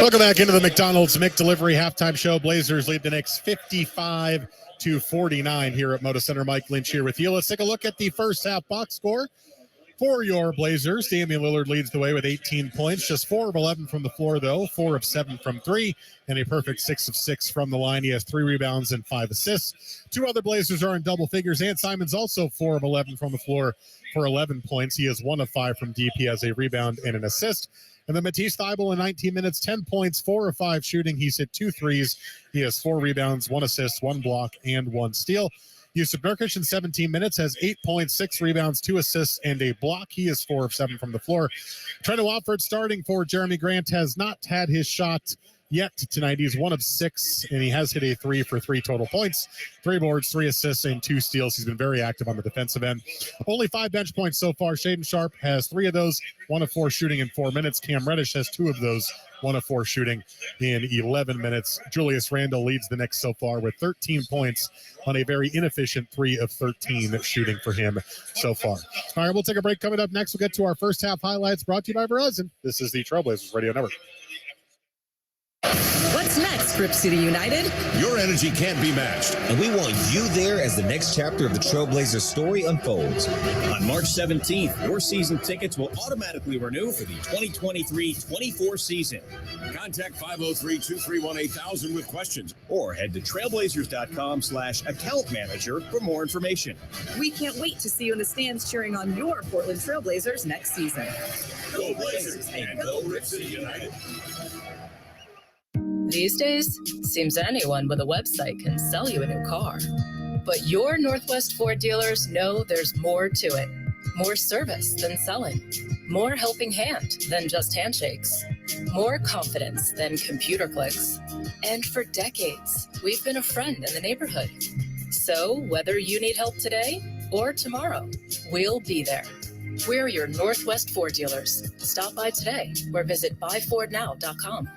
Welcome back into the McDonald's McDelivery halftime show. Blazers lead the Knicks 55-49 here at Moda Center. Mike Lynch here with you. Let's take a look at the first half box score for your Blazers. Damian Lillard leads the way with 18 points. Just 4 of 11 from the floor, though. 4 of 7 from 3, and a perfect 6 of 6 from the line. He has 3 rebounds and 5 assists. 2 other Blazers are in double figures, and Simon's also 4 of 11 from the floor for 11 points. He is 1 of 5 from deep. He has a rebound and an assist. And then Matisse Thybulle in 19 minutes, 10 points, 4 of 5 shooting. He's hit 2 threes. He has 4 rebounds, 1 assist, 1 block, and 1 steal. Yusuf Nurkic in 17 minutes has 8 points, 6 rebounds, 2 assists, and a block. He is 4 of 7 from the floor. Trent Watford starting for Jeremy Grant has not had his shot yet tonight. He's 1 of 6, and he has hit a 3 for 3 total points, 3 boards, 3 assists, and 2 steals. He's been very active on the defensive end. Only 5 bench points so far. Shaedon Sharpe has 3 of those, 1 of 4 shooting in 4 minutes. Cam Reddish has 2 of those, 1 of 4 shooting in 11 minutes. Julius Randle leads the Knicks so far with 13 points on a very inefficient 3 of 13 shooting for him so far. All right, we'll take a break. Coming up next, we'll get to our first half highlights brought to you by Verizon. This is the Trailblazers Radio Network. What's next, Grip City United? Your energy can't be matched, and we want you there as the next chapter of the Trailblazers story unfolds. On March 17th, your season tickets will automatically renew for the 2023-24 season. Contact 503-231-8000 with questions, or head to trailblazers.com/account manager for more information. We can't wait to see you in the stands cheering on your Portland Trailblazers next season. Go Blazers and go Grip City United. These days, seems anyone with a website can sell you a new car. But your Northwest Ford dealers know there's more to it. More service than selling. More helping hand than just handshakes. More confidence than computer clicks. And for decades, we've been a friend in the neighborhood. So whether you need help today or tomorrow, we'll be there. We're your Northwest Ford dealers. Stop by today or visit buyfordnow.com.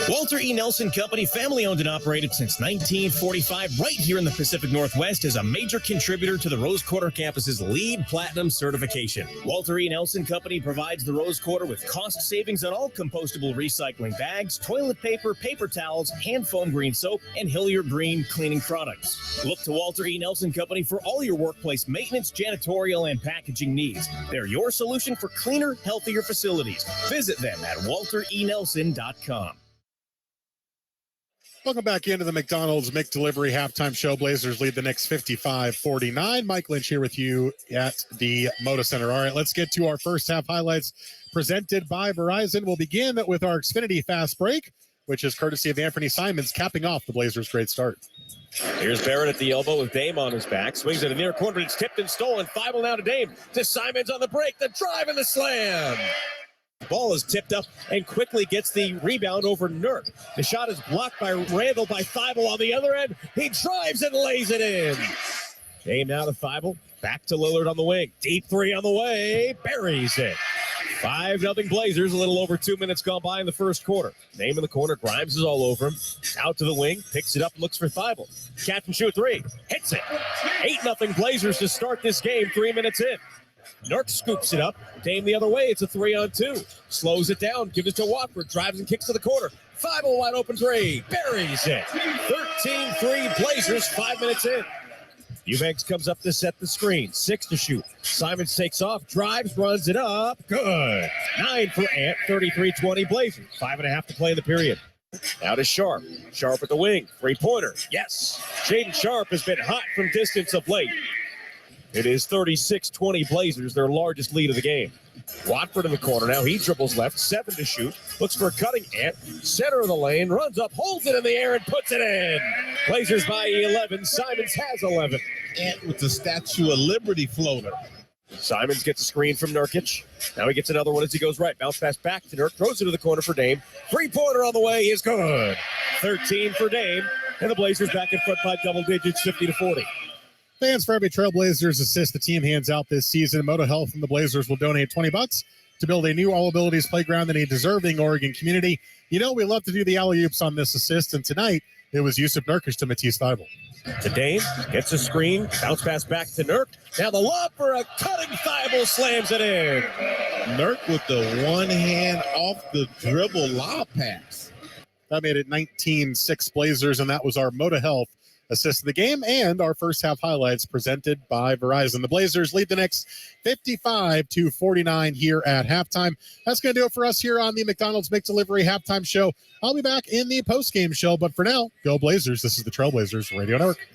Walter E. Nelson Company, family owned and operated since 1945, right here in the Pacific Northwest, is a major contributor to the Rose Quarter campus's LEED Platinum certification. Walter E. Nelson Company provides the Rose Quarter with cost savings on all compostable recycling bags, toilet paper, paper towels, hand foam green soap, and Hilliard Green cleaning products. Look to Walter E. Nelson Company for all your workplace maintenance, janitorial, and packaging needs. They're your solution for cleaner, healthier facilities. Visit them at walterenelson.com. Welcome back into the McDonald's McDelivery halftime show. Blazers lead the Knicks 55-49. Mike Lynch here with you at the Moda Center. All right, let's get to our first half highlights presented by Verizon. We'll begin with our Xfinity Fast Break, which is courtesy of Anthony Simons, capping off the Blazers' great start. Here's Barrett at the elbow with Dame on his back. Swings it in the near corner. It's tipped and stolen. Thybulle now to Dame. To Simons on the break. The drive and the slam. Ball is tipped up and quickly gets the rebound over Nurk. The shot is blocked by Randle by Thybulle on the other end. He drives and lays it in. Dame now to Thybulle. Back to Lillard on the wing. Deep 3 on the way. Buries it. 5-0 Blazers. A little over 2 minutes gone by in the first quarter. Dame in the corner. Grimes is all over him. Out to the wing. Picks it up. Looks for Thybulle. Catch and shoot 3. Hits it. 8-0 Blazers to start this game 3 minutes in. Nurk scoops it up. Dame the other way. It's a 3-on-2. Slows it down. Gives it to Watford. Drives and kicks to the corner. Thybulle wide open 3. Buries it. 13-3 Blazers 5 minutes in. Eubanks comes up to set the screen. 6 to shoot. Simons takes off. Drives. Runs it up. Good. 9 for Ant. 33-20 Blazers. 5.5 to play in the period. Now to Sharpe. Sharpe at the wing. 3-pointer. Yes. Shaedon Sharpe has been hot from distance of late. It is 36-20 Blazers, their largest lead of the game. Watford in the corner now. He dribbles left. 7 to shoot. Looks for a cutting Ant. Center of the lane. Runs up. Holds it in the air and puts it in. Blazers by 11. Simons has 11. Ant with the Statue of Liberty floater. Simons gets a screen from Nurkic. Now he gets another one as he goes right. Bounce pass back to Nurk. Throws it to the corner for Dame. 3-pointer on the way is good. 13 for Dame. And the Blazers back in front by double digits, 50-40. Fans for every Trailblazers assist the team hands out this season. Moto Health and the Blazers will donate $20 to build a new all-abilities playground in a deserving Oregon community. You know we love to do the alley-oops on this assist, and tonight it was Yusuf Nurkic to Matisse Thybulle. To Dame, gets a screen, bounce pass back to Nurk. Now the lob for a cutting Thybulle slams it in. Nurk with the one hand off the dribble lob pass. That made it 19-6 Blazers, and that was our Moda Health assist of the game and our first half highlights presented by Verizon. The Blazers lead the Knicks 55-49 here at halftime. That's going to do it for us here on the McDonald's McDelivery halftime show. I'll be back in the post-game show, but for now, go Blazers. This is the Trailblazers Radio Network.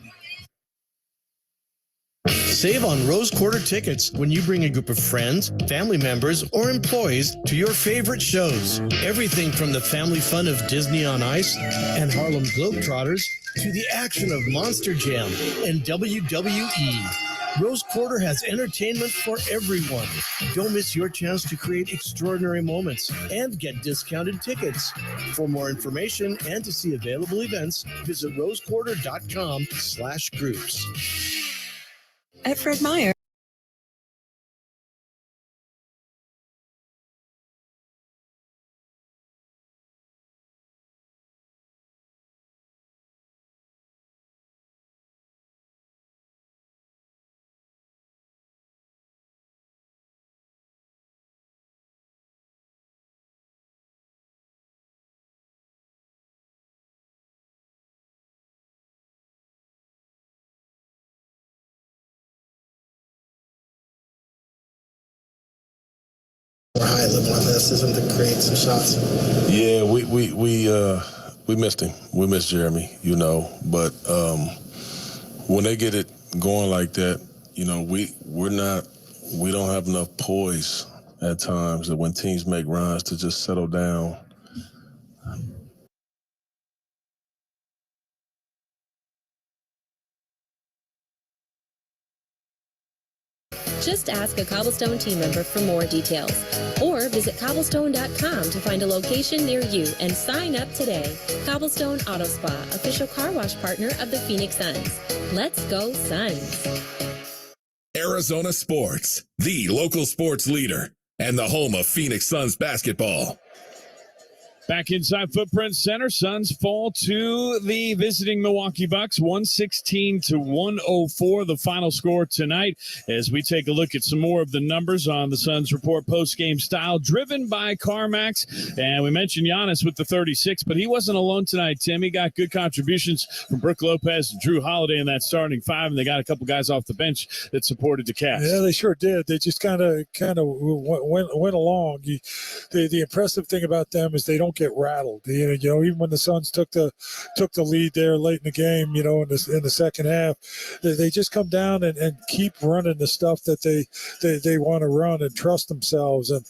Save on Rose Quarter tickets when you bring a group of friends, family members, or employees to your favorite shows. Everything from the family fun of Disney on Ice and Harlem Globetrotters to the action of Monster Jam and WWE. Rose Quarter has entertainment for everyone. Don't miss your chance to create extraordinary moments and get discounted tickets. For more information and to see available events, visit rosequarter.com/groups. At Fred Meyer. High level athleticism to create some shots. Yeah, we missed him. We missed Jeremy, you know. But when they get it going like that, you know, we don't have enough poise at times that when teams make runs to just settle down. Just ask a Cobblestone team member for more details, or visit cobblestone.com to find a location near you and sign up today. Cobblestone Auto Spa, official car wash partner of the Phoenix Suns. Let's go Suns. Arizona Sports, the local sports leader and the home of Phoenix Suns basketball. Back inside Footprint Center, Suns fall to the visiting Milwaukee Bucks, 116-104, the final score tonight. As we take a look at some more of the numbers on the Suns Report post-game style, driven by CarMax. And we mentioned Giannis with the 36, but he wasn't alone tonight, Tim. He got good contributions from Brook Lopez and Drew Holiday in that starting five, and they got a couple guys off the bench that supported the Cavs. Yeah, they sure did. They just kind of went along. The impressive thing about them is they don't get rattled. You know, even when the Suns took the lead there late in the game, you know, in the second half, they just come down and keep running the stuff that they want to run and trust themselves. And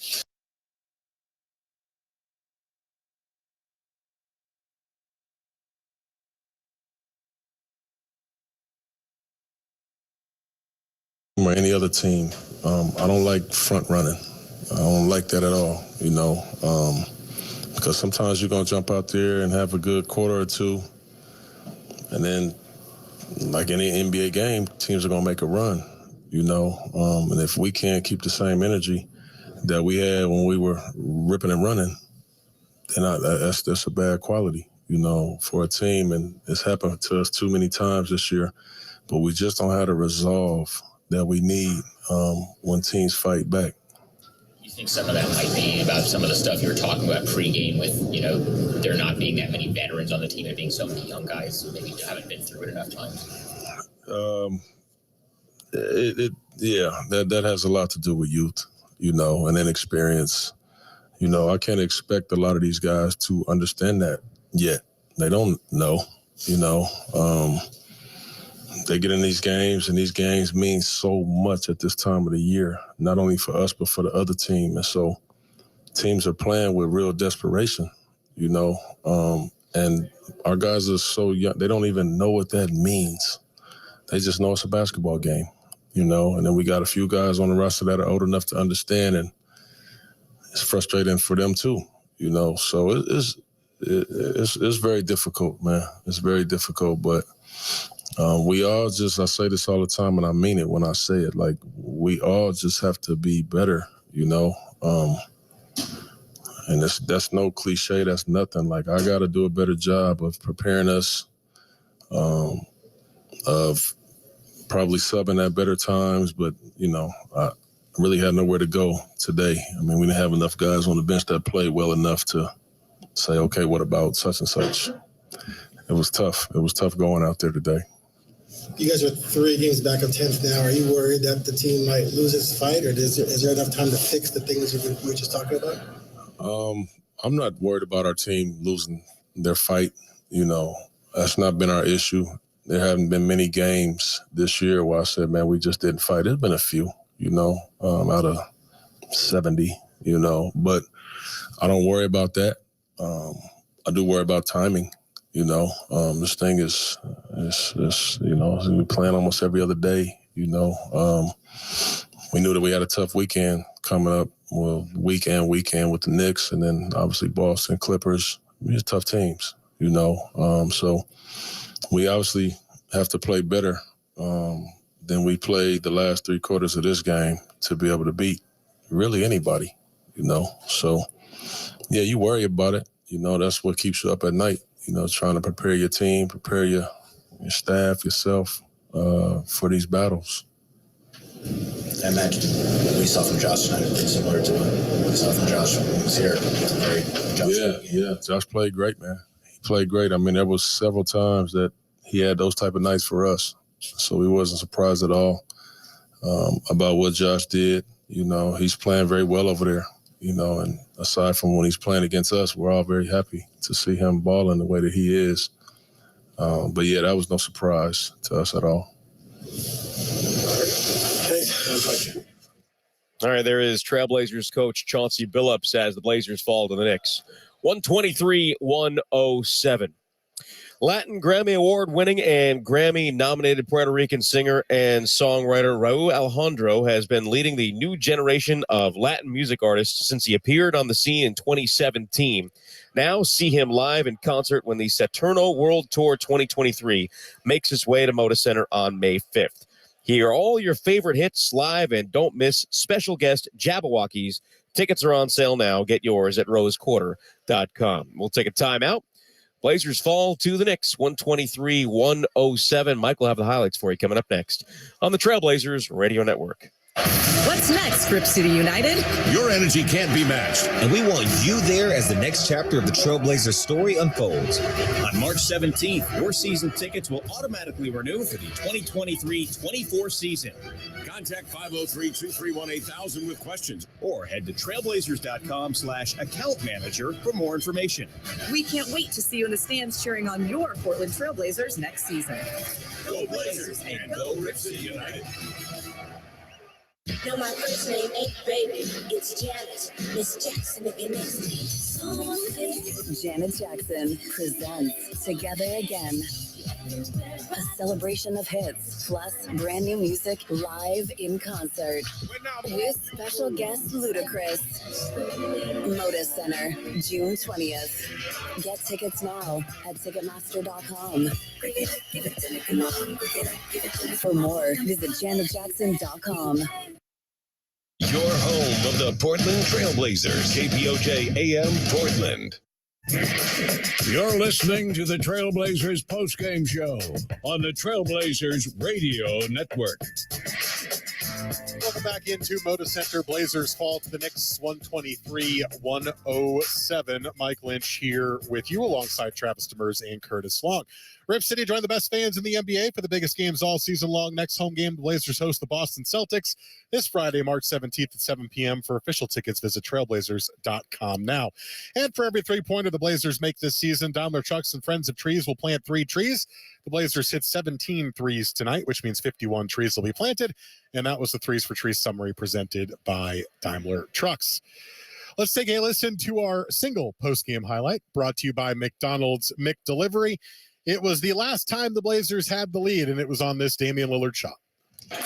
or any other team, I don't like front running. I don't like that at all, you know. Because sometimes you're going to jump out there and have a good quarter or two, and then, like any NBA game, teams are going to make a run, you know. And if we can't keep the same energy that we had when we were ripping and running, then that's a bad quality, you know, for a team. And it's happened to us too many times this year, but we just don't have the resolve that we need when teams fight back. You think some of that might be about some of the stuff you were talking about pregame with, you know, there not being that many veterans on the team and being so many young guys who maybe haven't been through it enough times? That has a lot to do with youth, you know, and inexperience. You know, I can't expect a lot of these guys to understand that yet. They don't know, you know. They get in these games, and these games mean so much at this time of the year, not only for us, but for the other team. And so teams are playing with real desperation, you know, and our guys are so young, they don't even know what that means. They just know it's a basketball game, you know, and then we got a few guys on the roster that are old enough to understand, and it's frustrating for them too, you know. So it's very difficult, man. It's very difficult, but we all just, I say this all the time, and I mean it when I say it, like, we all just have to be better, you know. And that's no cliche. That's nothing. Like, I got to do a better job of preparing us, of probably subbing at better times. But, I really had nowhere to go today. I mean, we didn't have enough guys on the bench that played well enough to say, okay, what about such and such? It was tough. It was tough going out there today. You guys are 3 games back of 10th now. Are you worried that the team might lose its fight, or is there enough time to fix the things we were just talking about? I'm not worried about our team losing their fight. That's not been our issue. There haven't been many games this year where I said, man, we just didn't fight. There's been a few, out of 70, but I don't worry about that. I do worry about timing. This thing is we playing almost every other day. We knew that we had a tough weekend coming up. Well, weekend with the Knicks, and then obviously Boston, Clippers. These tough teams, So we obviously have to play better than we played the last 3 quarters of this game to be able to beat really anybody, So, yeah, you worry about it. That's what keeps you up at night. Trying to prepare your team, prepare your staff, yourself for these battles. I imagine what we saw from Josh tonight is similar to what we saw from Josh when he was here. Yeah. Josh played great, man. He played great. I mean, there was several times that he had those type of nights for us. So we wasn't surprised at all about what Josh did. He's playing very well over there. And aside from when he's playing against us, we're all very happy to see him balling the way that he is. But, yeah, that was no surprise to us at all. All right, there is Trailblazers coach Chauncey Billups as the Blazers fall to the Knicks. 123-107. Latin Grammy Award winning and Grammy nominated Puerto Rican singer and songwriter Raúl Alejandro has been leading the new generation of Latin music artists since he appeared on the scene in 2017. Now see him live in concert when the Saturno World Tour 2023 makes its way to Moda Center on May 5th. Hear all your favorite hits live and don't miss special guest Jabberwockies. Tickets are on sale now. Get yours at rosequarter.com. We'll take a timeout. Blazers fall to the Knicks, 123-107. Mike will have the highlights for you coming up next on the Trailblazers Radio Network. What's next, Rip City United? Your energy can't be matched. And we want you there as the next chapter of the Trailblazers story unfolds. On March 17th, your season tickets will automatically renew for the 2023-24 season. Contact 503-231-8000 with questions. Or head to trailblazers.com/account manager for more information. We can't wait to see you in the stands cheering on your Portland Trailblazers next season. Go Blazers and go Rip City United. No, my first name ain't baby. It's Janet. Miss Jackson if you're nasty. Janet Jackson presents Together Again. A celebration of hits, plus brand new music live in concert. With special guest Ludacris. Moda Center, June 20th. Get tickets now at Ticketmaster.com. For more, visit JanetJackson.com. Your home of the Portland Trailblazers, KPOJ AM Portland. You're listening to the Trailblazers postgame show on the Trailblazers Radio Network. Welcome back into Moda Center. Blazers fall to the Knicks 123-107. Mike Lynch here with you alongside Travis Demers and Curtis Long. Rip City, join the best fans in the NBA for the biggest games all season long. Next home game, the Blazers host the Boston Celtics this Friday, March 17th at 7 p.m. For official tickets, visit trailblazers.com now. And for every three-pointer the Blazers make this season, Daimler Trucks and Friends of Trees will plant 3 trees. The Blazers hit 17 threes tonight, which means 51 trees will be planted. And that was the Threes for Trees summary presented by Daimler Trucks. Let's take a listen to our single postgame highlight brought to you by McDonald's McDelivery. It was the last time the Blazers had the lead, and it was on this Damian Lillard shot.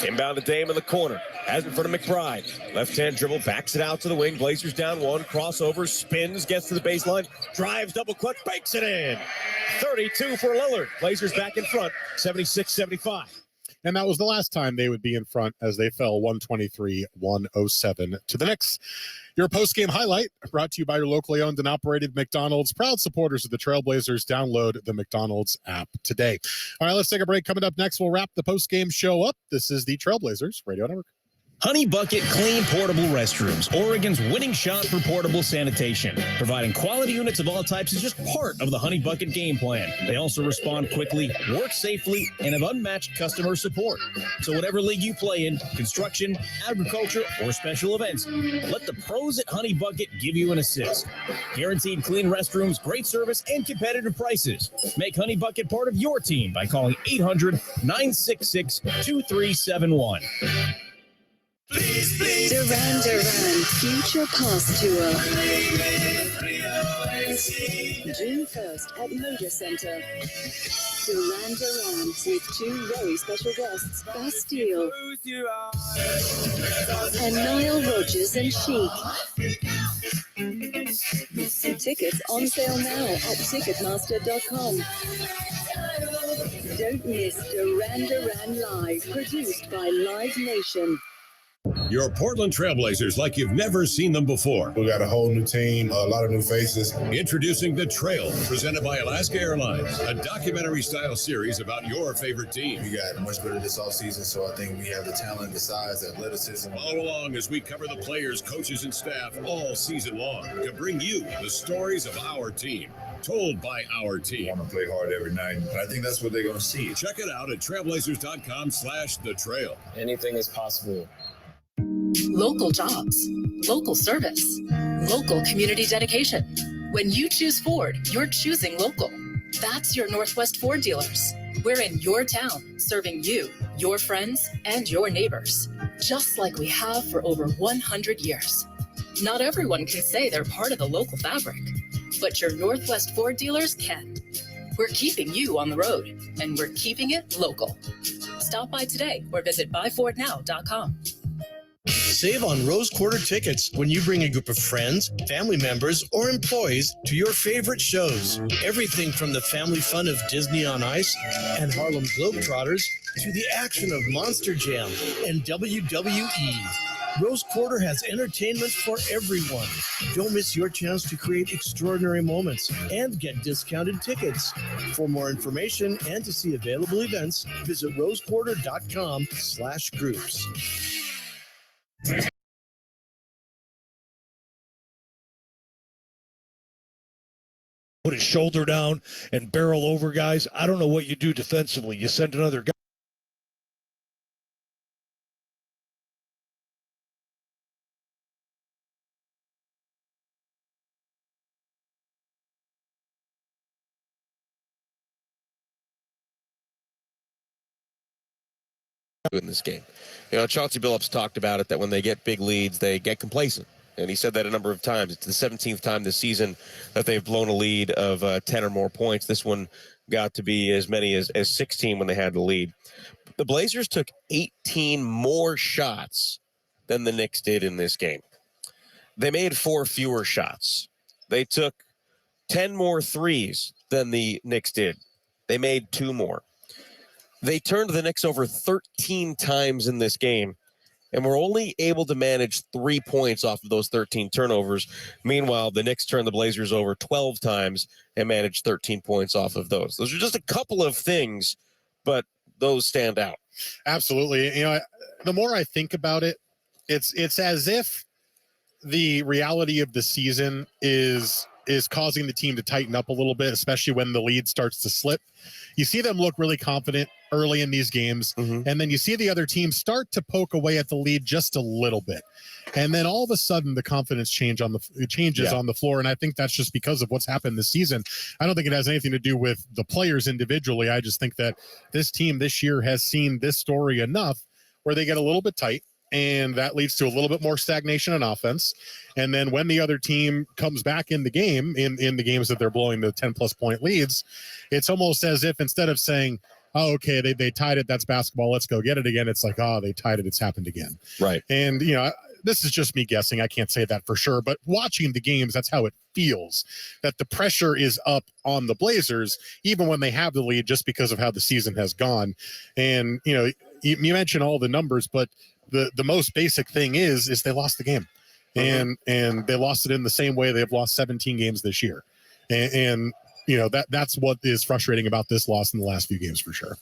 Inbound to Dame in the corner. Has in front of McBride. Left-hand dribble, backs it out to the wing. Blazers down 1. Crossover, spins, gets to the baseline. Drives, double clutch, bakes it in. 32 for Lillard. Blazers back in front, 76-75. And that was the last time they would be in front as they fell 123-107 to the Knicks. Your post-game highlight brought to you by your locally owned and operated McDonald's. Proud supporters of the Trailblazers. Download the McDonald's app today. All right, let's take a break. Coming up next, we'll wrap the post-game show up. This is the Trailblazers Radio Network. Honey Bucket Clean Portable Restrooms, Oregon's winning shot for portable sanitation. Providing quality units of all types is just part of the Honey Bucket game plan. They also respond quickly, work safely, and have unmatched customer support. So whatever league you play in, construction, agriculture, or special events, let the pros at Honey Bucket give you an assist. Guaranteed clean restrooms, great service, and competitive prices. Make Honey Bucket part of your team by calling 800-966-2371. Duran Duran Future Pass Tour. June 1st at Motor Center. Duran Duran with two very special guests, Bastille and Nile Rodgers and Chic. Tickets on sale now at Ticketmaster.com. Don't miss Duran Duran Live, produced by Live Nation. Your Portland Trailblazers like you've never seen them before. We got a whole new team, a lot of new faces. Introducing The Trail, presented by Alaska Airlines, a documentary-style series about your favorite team. We got much better this offseason, so I think we have the talent, the size, the athleticism. Follow along as we cover the players, coaches, and staff all season long to bring you the stories of our team, told by our team. I want to play hard every night, but I think that's what they're going to see. Check it out at trailblazers.com/thetrail. Anything is possible. Local jobs, local service, local community dedication. When you choose Ford, you're choosing local. That's your Northwest Ford dealers. We're in your town, serving you, your friends, and your neighbors, just like we have for over 100 years. Not everyone can say they're part of the local fabric, but your Northwest Ford dealers can. We're keeping you on the road, and we're keeping it local. Stop by today or visit buyfordnow.com. Save on Rose Quarter tickets when you bring a group of friends, family members, or employees to your favorite shows. Everything from the family fun of Disney on Ice and Harlem Globetrotters to the action of Monster Jam and WWE. Rose Quarter has entertainment for everyone. Don't miss your chance to create extraordinary moments and get discounted tickets. For more information and to see available events, visit rosequarter.com/groups. Put his shoulder down and barrel over guys. I don't know what you do defensively. You send another guy. In this game. Chauncey Billups talked about it, that when they get big leads, they get complacent. And he said that a number of times. It's the 17th time this season that they've blown a lead of 10 or more points. This one got to be as many as 16 when they had the lead. The Blazers took 18 more shots than the Knicks did in this game. They made 4 fewer shots. They took 10 more threes than the Knicks did. They made 2 more. They turned the Knicks over 13 times in this game, and were only able to manage 3 points off of those 13 turnovers. Meanwhile, the Knicks turned the Blazers over 12 times and managed 13 points off of those. Those are just a couple of things, but those stand out. Absolutely. The more I think about it, it's as if the reality of the season is causing the team to tighten up a little bit, especially when the lead starts to slip. You see them look really confident early in these games, and then you see the other team start to poke away at the lead just a little bit. And then all of a sudden the confidence changes on the floor. And I think that's just because of what's happened this season. I don't think it has anything to do with the players individually. I just think that this team this year has seen this story enough where they get a little bit tight, and that leads to a little bit more stagnation on offense. And then when the other team comes back in the game, in the games that they're blowing the 10-plus point leads, it's almost as if instead of saying, oh, okay, they tied it, that's basketball, let's go get it again, it's like, oh, they tied it, it's happened again. Right. And, this is just me guessing. I can't say that for sure. But watching the games, that's how it feels, that the pressure is up on the Blazers, even when they have the lead, just because of how the season has gone. And, you mentioned all the numbers, but the most basic thing is they lost the game, and they lost it in the same way they've lost 17 games this year, and that's what is frustrating about this loss in the last few games for sure.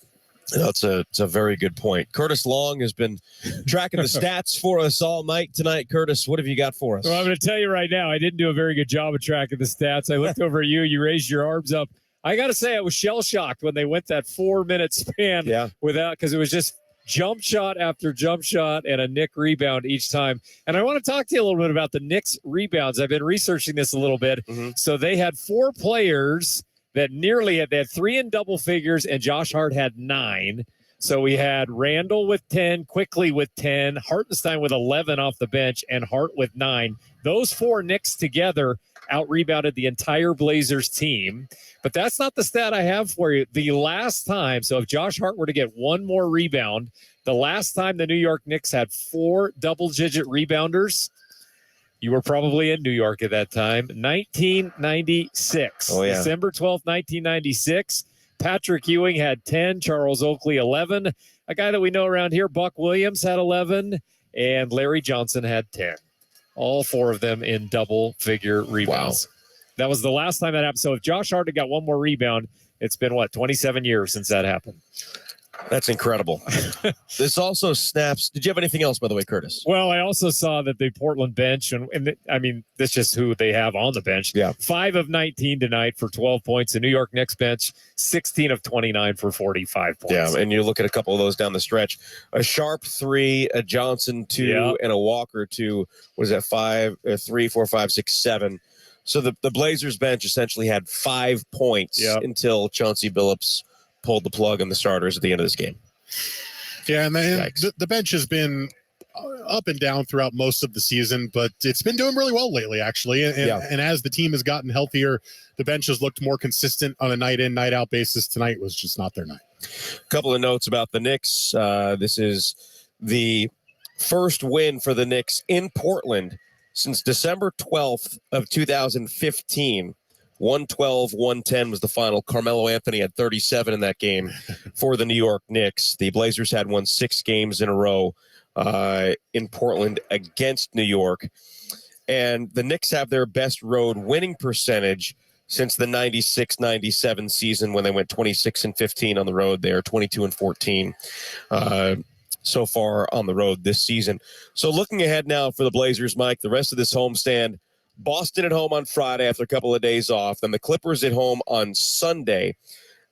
It's a very good point. Curtis Long has been tracking the stats for us all night tonight. Curtis, what have you got for us? Well, I'm going to tell you right now, I didn't do a very good job of tracking the stats. I looked over at you. You raised your arms up. I got to say, I was shell-shocked when they went that 4-minute span because it was just jump shot after jump shot and a Nick rebound each time. And I want to talk to you a little bit about the Knicks rebounds. I've been researching this a little bit. So they had 4 players that nearly had 3 in double figures, and Josh Hart had 9. So we had Randall with 10, Quickly with 10, Hartenstein with 11 off the bench, and Hart with 9. Those 4 Knicks together out-rebounded the entire Blazers team. But that's not the stat I have for you. The last time, so if Josh Hart were to get 1 more rebound, the last time the New York Knicks had 4 double-digit rebounders, you were probably in New York at that time. 1996. Oh, yeah. December 12th, 1996. Patrick Ewing had 10. Charles Oakley, 11. A guy that we know around here, Buck Williams, had 11. And Larry Johnson had 10. All 4 of them in double-figure rebounds. Wow. That was the last time that happened. So if Josh Hart had got 1 more rebound, it's been, 27 years since that happened. That's incredible. This also snaps. Did you have anything else, by the way, Curtis? Well, I also saw that the Portland bench, that's just who they have on the bench. Yeah. 5 of 19 tonight for 12 points. The New York Knicks bench, 16 of 29 for 45 points. Yeah, and you look at a couple of those down the stretch. A Sharp 3, a Johnson 2, and a Walker 2. What is that, 5, 3, 4, 5, 6, 7. So the Blazers bench essentially had 5 points until Chauncey Billups pulled the plug on the starters at the end of this game. Yeah, and the bench has been up and down throughout most of the season, but it's been doing really well lately, actually. And as the team has gotten healthier, the bench has looked more consistent on a night-in, night-out basis. Tonight was just not their night. A couple of notes about the Knicks. This is the first win for the Knicks in Portland since December 12th of 2015. 112-110 was the final. Carmelo Anthony had 37 in that game for the New York Knicks. The Blazers had won 6 games in a row in Portland against New York. And the Knicks have their best road winning percentage since the 96-97 season when they went 26-15 on the road. They are 22-14 so far on the road this season. So looking ahead now for the Blazers, Mike, the rest of this homestand, Boston at home on Friday after a couple of days off. Then the Clippers at home on Sunday.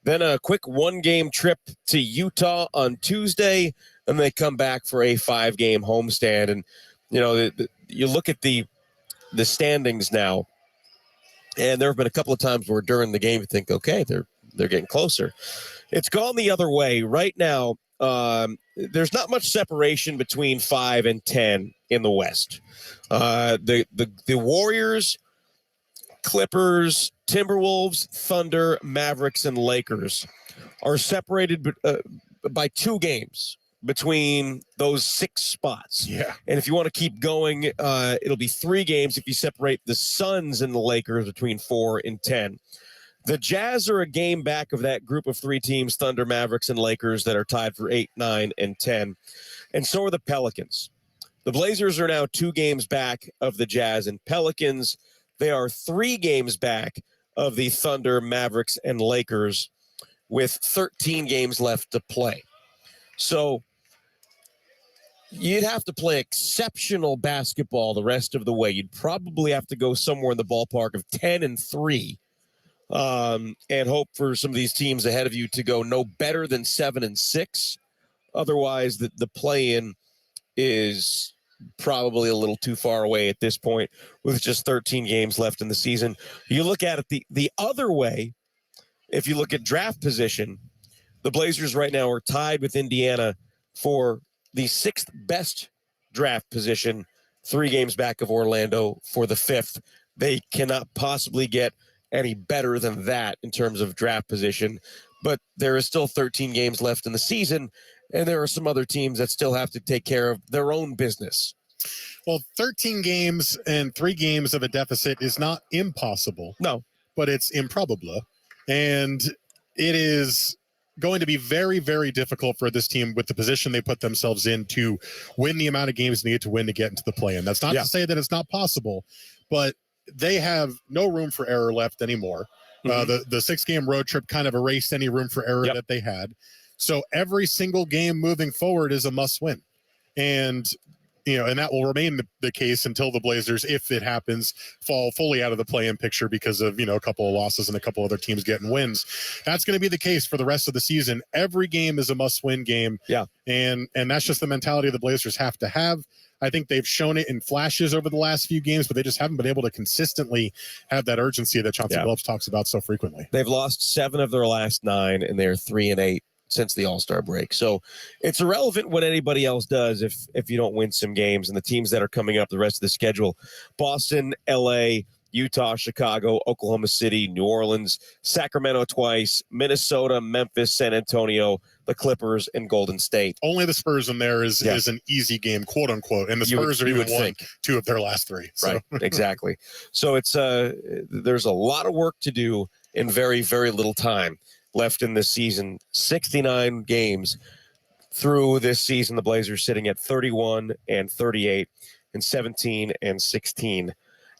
Then a quick 1-game trip to Utah on Tuesday. And they come back for a 5-game homestand. And, you look at the standings now, and there have been a couple of times where during the game you think, okay, they're getting closer. It's gone the other way. Right now, there's not much separation between 5 and 10 in the West. The Warriors, Clippers, Timberwolves, Thunder, Mavericks, and Lakers are separated by 2 games between those 6 spots. Yeah. And if you want to keep going, it'll be 3 games if you separate the Suns and the Lakers between 4 and 10. The Jazz are a game back of that group of 3 teams, Thunder, Mavericks, and Lakers, that are tied for 8, 9, and 10. And so are the Pelicans. The Blazers are now 2 games back of the Jazz and Pelicans. They are 3 games back of the Thunder, Mavericks, and Lakers with 13 games left to play. So you'd have to play exceptional basketball the rest of the way. You'd probably have to go somewhere in the ballpark of 10-3 and hope for some of these teams ahead of you to go no better than 7-6. Otherwise, the play-in is probably a little too far away at this point with just 13 games left in the season. You look at it the other way, if you look at draft position, the Blazers right now are tied with Indiana for the 6th best draft position, 3 games back of Orlando for the 5th. They cannot possibly get any better than that in terms of draft position, but there is still 13 games left in the season, and there are some other teams that still have to take care of their own business. Well, 13 games and 3 games of a deficit is not impossible. No. But it's improbable. And it is going to be very, very difficult for this team with the position they put themselves in to win the amount of games they need to win to get into the play-in. That's not to say that it's not possible, but they have no room for error left anymore. The 6-game road trip kind of erased any room for error that they had. So every single game moving forward is a must win. And and that will remain the case until the Blazers, if it happens, fall fully out of the play-in picture because of, a couple of losses and a couple other teams getting wins. That's going to be the case for the rest of the season. Every game is a must-win game. Yeah. And that's just the mentality the Blazers have to have. I think they've shown it in flashes over the last few games, but they just haven't been able to consistently have that urgency that Chauncey Billups talks about so frequently. They've lost 7 of their last 9, and they're 3-8 since the All-Star break. So it's irrelevant what anybody else does if you don't win some games. And the teams that are coming up the rest of the schedule: Boston, LA, Utah, Chicago, Oklahoma City, New Orleans, Sacramento twice, Minnesota, Memphis, San Antonio, the Clippers, and Golden State. Only the Spurs in there is an easy game, quote unquote. And the Spurs are even won 2 of their last 3. So. Right, exactly. So it's there's a lot of work to do in very, very little time left in this season. 69 games through this season. The Blazers sitting at 31-38 and 17-16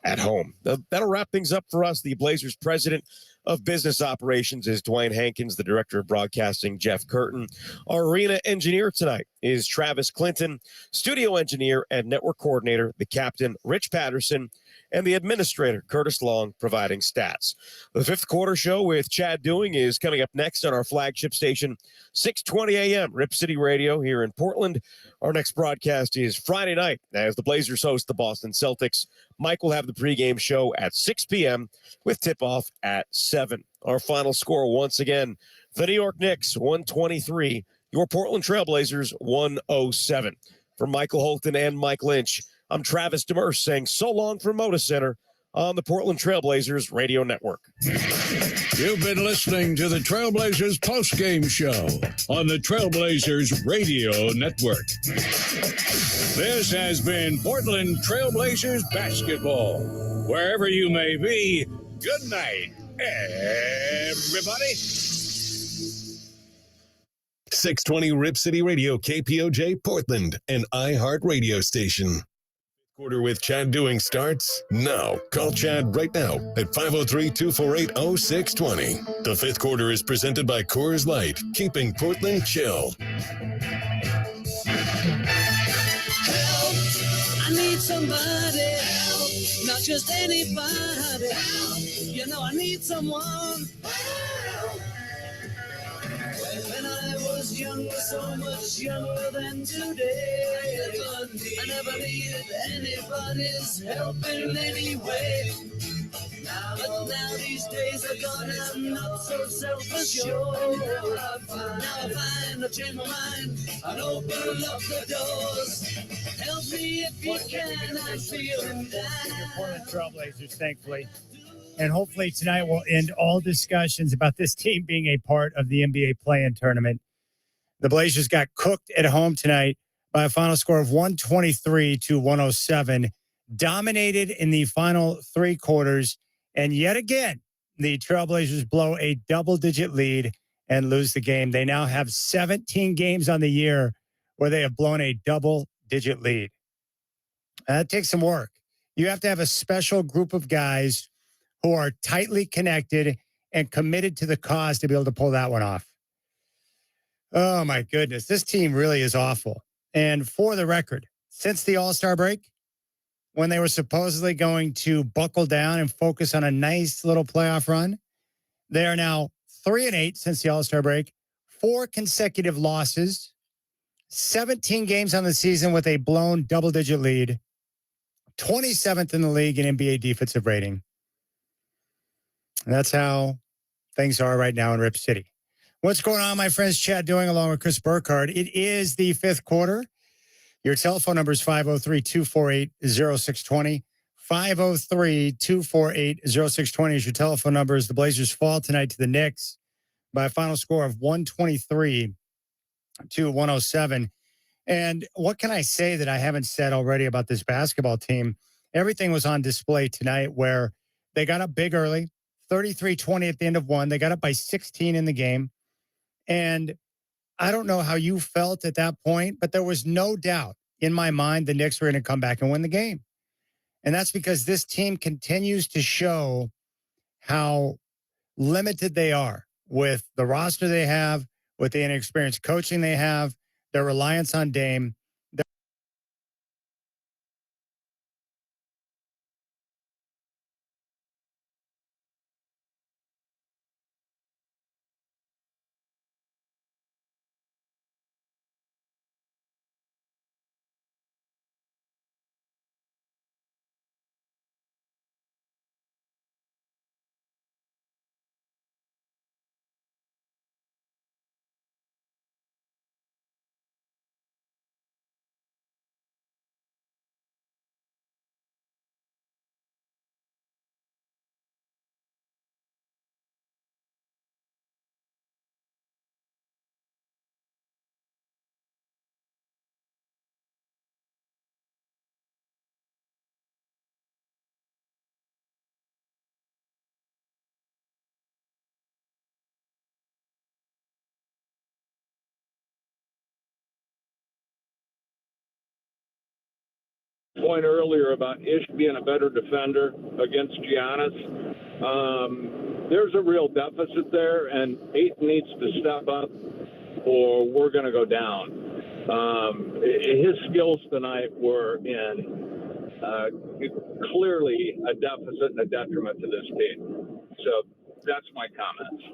at home. That'll wrap things up for us. The Blazers president of business operations is Dwayne Hankins, the director of broadcasting, Jeff Curtin. Our arena engineer tonight is Travis Clinton, studio engineer and network coordinator, the captain, Rich Patterson, and the administrator, Curtis Long, providing stats. The fifth quarter show with Chad Doing is coming up next on our flagship station, 6:20 a.m., Rip City Radio here in Portland. Our next broadcast is Friday night as the Blazers host the Boston Celtics. Mike will have the pregame show at 6 p.m. with tip-off at 7. Our final score, once again, the New York Knicks, 123, your Portland Trailblazers, 107. For Michael Holton and Mike Lynch, I'm Travis Demers saying so long from Moda Center on the Portland Trailblazers Radio Network. You've been listening to the Trailblazers postgame show on the Trailblazers Radio Network. This has been Portland Trailblazers basketball. Wherever you may be, good night, everybody. 620 Rip City Radio, KPOJ Portland, an iHeart radio station. Quarter with Chad Doing starts now. Call Chad right now at 503-248-0620. The fifth quarter is presented by Coors Light, keeping Portland chill. Help! I need somebody help, not just anybody help. I need someone help. When I was younger, so much younger than today, I never needed anybody's help in any way. But now these days are gone, I'm not so self-assured. Now I find, I change my mind, and open up the doors. Help me if you can, I'm feeling down. Portland Trailblazers, thankfully. And hopefully tonight will end all discussions about this team being a part of the NBA play-in tournament. The Blazers got cooked at home tonight by a final score of 123-107, dominated in the final 3 quarters. And yet again, the Trailblazers blow a double-digit lead and lose the game. They now have 17 games on the year where they have blown a double-digit lead. That takes some work. You have to have a special group of guys who are tightly connected and committed to the cause to be able to pull that one off. Oh, my goodness. This team really is awful. And for the record, since the All-Star break, when they were supposedly going to buckle down and focus on a nice little playoff run, they are now 3-8 since the All-Star break, 4 consecutive losses, 17 games on the season with a blown double-digit lead, 27th in the league in NBA defensive rating. And that's how things are right now in Rip City. What's going on, my friends? Chad Doing along with Chris Burkhardt. It is the fifth quarter. Your telephone number is 503-248-0620. 503-248-0620 is your telephone number as the Blazers fall tonight to the Knicks by a final score of 123-107. And what can I say that I haven't said already about this basketball team? Everything was on display tonight where they got up big early, 33-20 at the end of one. They got up by 16 in the game. And I don't know how you felt at that point, but there was no doubt in my mind the Knicks were going to come back and win the game. And that's because this team continues to show how limited they are with the roster they have, with the inexperienced coaching they have, their reliance on Dame. Point earlier about Ish being a better defender against Giannis. There's a real deficit there, and Ayton needs to step up or we're going to go down. His skills tonight were clearly a deficit and a detriment to this team. So that's my comments.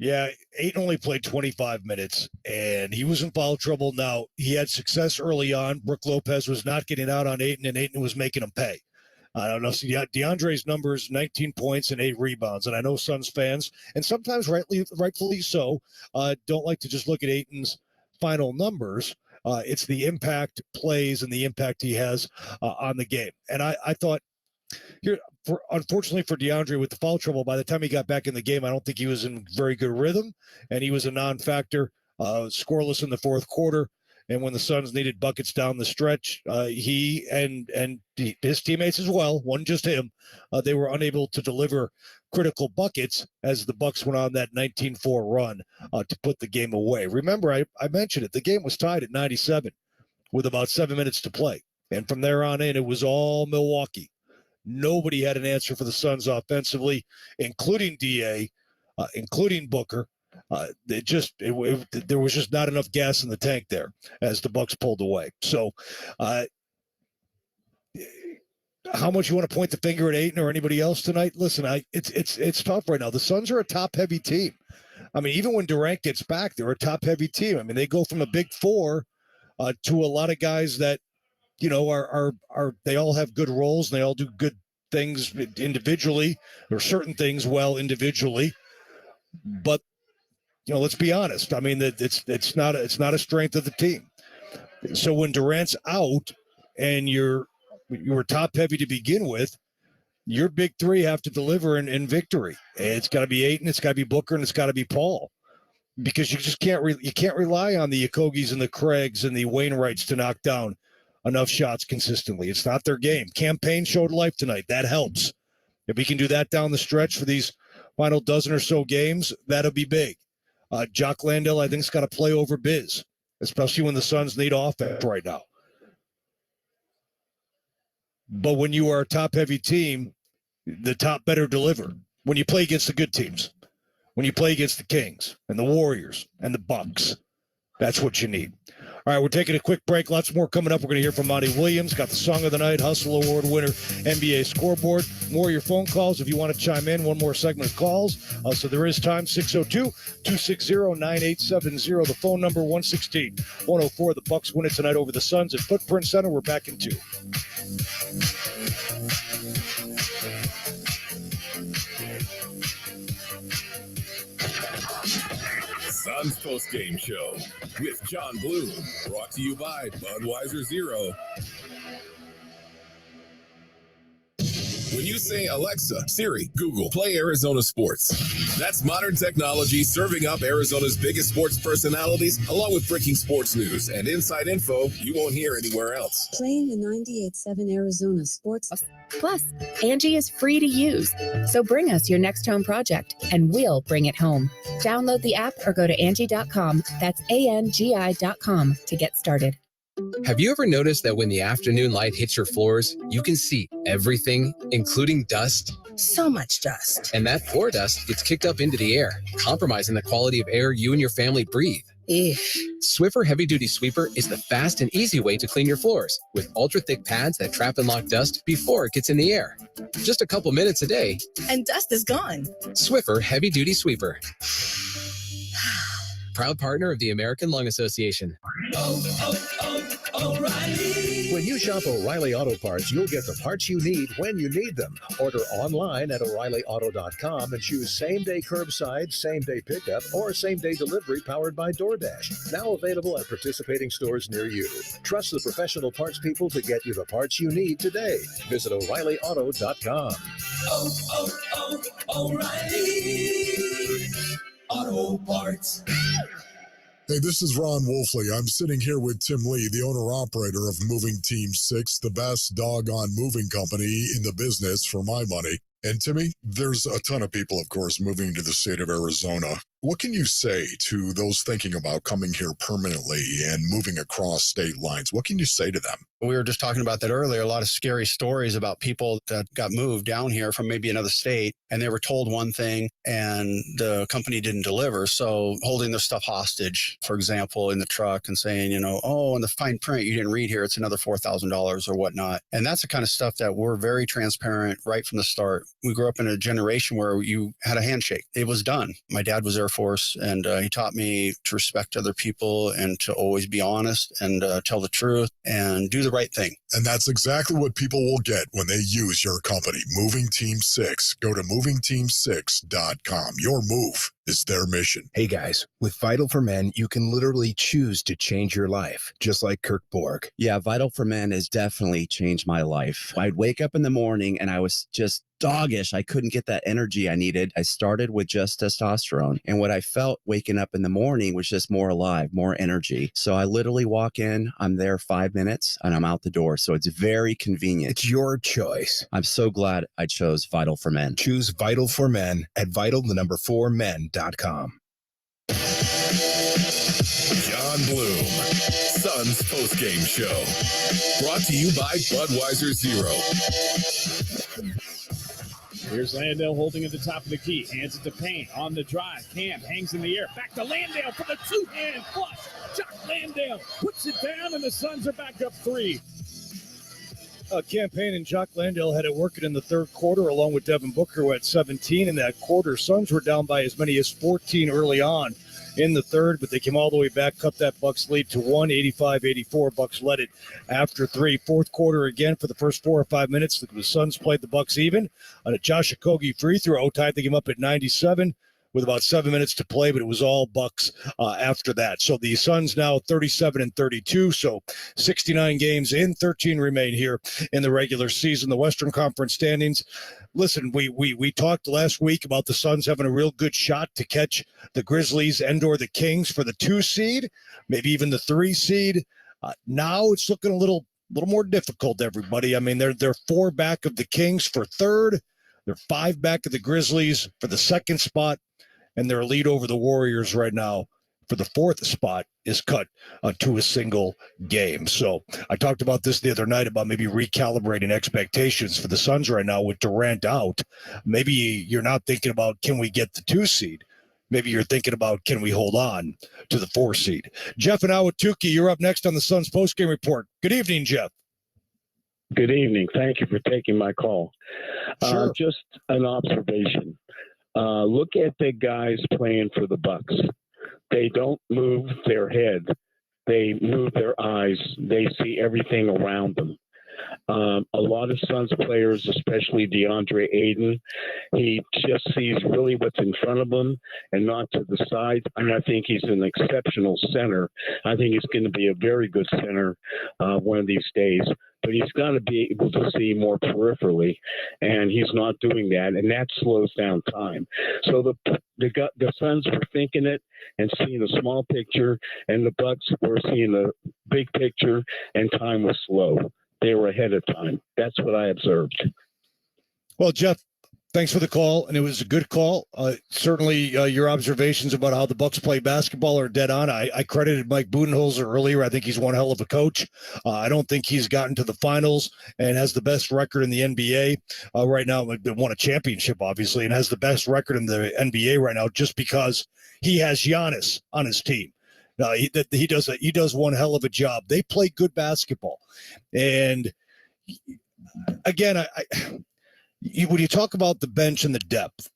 Yeah, Ayton only played 25 minutes, and he was in foul trouble. Now, he had success early on. Brook Lopez was not getting out on Ayton, and Ayton was making him pay. I don't know. So DeAndre's numbers, 19 points and 8 rebounds. And I know Suns fans, and sometimes rightfully so, don't like to just look at Ayton's final numbers. It's the impact plays and the impact he has on the game. And I thought, unfortunately for DeAndre with the foul trouble, by the time he got back in the game, I don't think he was in very good rhythm, and he was a non-factor, scoreless in the fourth quarter. And when the Suns needed buckets down the stretch, he and his teammates as well, wasn't just him, they were unable to deliver critical buckets as the Bucks went on that 19-4 run to put the game away. Remember, I mentioned it. The game was tied at 97 with about 7 minutes to play. And from there on in, it was all Milwaukee. Nobody had an answer for the Suns offensively, including DA, including Booker. There was just not enough gas in the tank there as the Bucks pulled away. So, how much you want to point the finger at Ayton or anybody else tonight? Listen, it's tough right now. The Suns are a top-heavy team. I mean, even when Durant gets back, they're a top-heavy team. I mean, they go from a big four to a lot of guys that, you know, are they all have good roles and they all do good things individually, or certain things well individually. But, you know, let's be honest. I mean, that it's not a strength of the team. So when Durant's out and you were top heavy to begin with, your big three have to deliver in victory. It's got to be Ayton, it's got to be Booker, and it's got to be Paul. Because you just can't rely on the Okogis and the Craigs and the Wainwrights to knock down enough shots consistently. It's not their game. Campaign showed life tonight. That helps. If we can do that down the stretch for these final dozen or so games, that'll be big. Jock Landale, I think, has got to play over Biz, especially when the Suns need offense right now. But when you are a top-heavy team, the top better deliver. When you play against the good teams, when you play against the Kings and the Warriors and the Bucks, that's what you need. All right, we're taking a quick break. Lots more coming up. We're going to hear from Monty Williams. Got the Song of the Night, Hustle Award winner, NBA scoreboard. More of your phone calls if you want to chime in. One more segment of calls. So there is time, 602-260-9870. The phone number, 116-104. The Bucks win it tonight over the Suns at Footprint Center. We're back in 2. Suns post-game show with John Bloom, brought to you by Budweiser Zero. When you say Alexa, Siri, Google, play Arizona sports. That's modern technology serving up Arizona's biggest sports personalities, along with breaking sports news and inside info you won't hear anywhere else. Playing the 98.7 Arizona sports. Plus, Angie is free to use. So bring us your next home project, and we'll bring it home. Download the app or go to Angie.com. That's ANGI.com to get started. Have you ever noticed that when the afternoon light hits your floors, you can see everything, including dust? So much dust. And that floor dust gets kicked up into the air, compromising the quality of air you and your family breathe. Swiffer Heavy Duty Sweeper is the fast and easy way to clean your floors with ultra-thick pads that trap and lock dust before it gets in the air. Just a couple minutes a day, And dust is gone. Swiffer Heavy Duty Sweeper. Proud partner of the American Lung Association. O'Reilly. When you shop O'Reilly Auto Parts, you'll get the parts you need when you need them. Order online at O'ReillyAuto.com and choose same-day curbside, same-day pickup, or same-day delivery powered by DoorDash. Now available at participating stores near you. Trust the professional parts people to get you the parts you need today. Visit O'ReillyAuto.com. O'Reilly Auto Parts. Hey, this is Ron Wolfley. I'm sitting here with Tim Lee, the owner-operator of Moving Team 6, the best doggone moving company in the business for my money. And Timmy, there's a ton of people, of course, moving to the state of Arizona. What can you say to those thinking about coming here permanently and moving across state lines? What can you say to them? We were just talking about that earlier, a lot of scary stories about people that got moved down here from maybe another state, and they were told one thing and the company didn't deliver. So holding their stuff hostage, for example, in the truck and saying, in the fine print, you didn't read here, it's another $4,000 or whatnot. And that's the kind of stuff that we're very transparent right from the start. We grew up in a generation where you had a handshake. It was done. My dad was Air Force, and he taught me to respect other people and to always be honest and tell the truth and do the right thing. And that's exactly what people will get when they use your company, Moving Team 6. Go to movingteam6.com. Your move is their mission. Hey guys, with Vital for Men, you can literally choose to change your life, just like Kirk Borg. Yeah, Vital for Men has definitely changed my life. I'd wake up in the morning and I was just doggish. I couldn't get that energy I needed. I started with just testosterone. And what I felt waking up in the morning was just more alive, more energy. So I literally walk in, I'm there 5 minutes, and I'm out the door. So it's very convenient. It's your choice. I'm so glad I chose Vital for Men. Choose Vital for Men at vital4men.com. John Bloom, Suns postgame show. Brought to you by Budweiser Zero. Here's Landale holding at the top of the key. Hands it to Payne on the drive. Cam hangs in the air. Back to Landale for the two-hand flush. Jock Landale puts it down, and the Suns are back up 3. Cam Payne and Jock Landale had it working in the third quarter, along with Devin Booker, who had 17 in that quarter. Suns were down by as many as 14 early on in the third, but they came all the way back, cut that Bucks lead to 1, 85-84. Bucks led it after 3. Fourth quarter again for the first 4 or 5 minutes. The Suns played the Bucks even on a Josh Okogie free throw, tied the game up at 97 with about 7 minutes to play, but it was all Bucks after that. So the Suns now 37-32, so 69 games in, 13 remain here in the regular season. The Western Conference standings. Listen, we talked last week about the Suns having a real good shot to catch the Grizzlies and or the Kings for the 2 seed, maybe even the 3 seed. Now it's looking a little more difficult, everybody. I mean, they're 4 back of the Kings for 3rd. They're 5 back of the Grizzlies for the 2nd spot. And their lead over the Warriors right now for the 4th spot is cut to a single game. So I talked about this the other night about maybe recalibrating expectations for the Suns right now with Durant out. Maybe you're not thinking about, can we get the 2 seed? Maybe you're thinking about, can we hold on to the 4 seed? Jeff and Awatuki, you're up next on the Suns postgame report. Good evening, Jeff. Good evening. Thank you for taking my call. Sure. Just an observation. Look at the guys playing for the Bucks. They don't move their head. They move their eyes. They see everything around them. A lot of Suns players, especially DeAndre Ayton, he just sees really what's in front of him and not to the side. And I think he's an exceptional center. I think he's going to be a very good center one of these days. but he's got to be able to see more peripherally, and he's not doing that, and that slows down time. So the Suns were thinking it and seeing the small picture, and the Bucks were seeing the big picture, and time was slow. They were ahead of time. That's what I observed. Well, Jeff, thanks for the call, and it was a good call. Certainly, your observations about how the Bucks play basketball are dead on. I credited Mike Budenholzer earlier. I think he's one hell of a coach. I don't think he's gotten to the finals and has the best record in the NBA right now. Won a championship, obviously, and has the best record in the NBA right now just because he has Giannis on his team. He does one hell of a job. They play good basketball, and again, when you talk about the bench and the depth,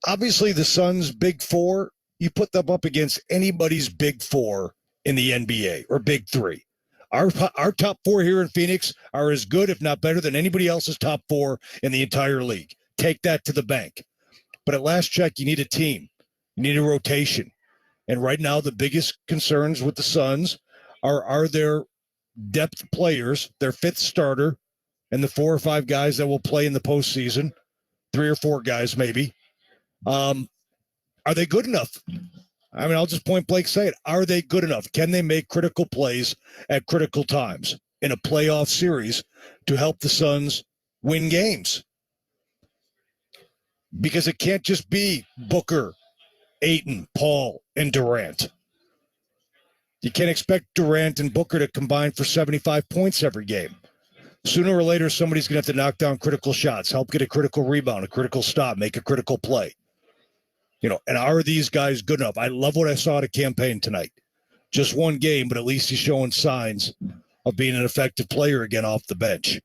obviously the Suns' big four, you put them up against anybody's big four in the NBA or big three. Our top four here in Phoenix are as good, if not better, than anybody else's top four in the entire league. Take that to the bank. But at last check, you need a team. You need a rotation. And right now, the biggest concerns with the Suns are their depth players, their fifth starter, and the 4 or 5 guys that will play in the postseason, 3 or 4 guys maybe. Are they good enough? I mean, I'll just point blank say it. Are they good enough? Can they make critical plays at critical times in a playoff series to help the Suns win games? Because it can't just be Booker, Ayton, Paul, and Durant. You can't expect Durant and Booker to combine for 75 points every game. Sooner or later, somebody's going to have to knock down critical shots, help get a critical rebound, a critical stop, make a critical play. And are these guys good enough? I love what I saw at a campaign tonight. Just one game, but at least he's showing signs of being an effective player again off the bench.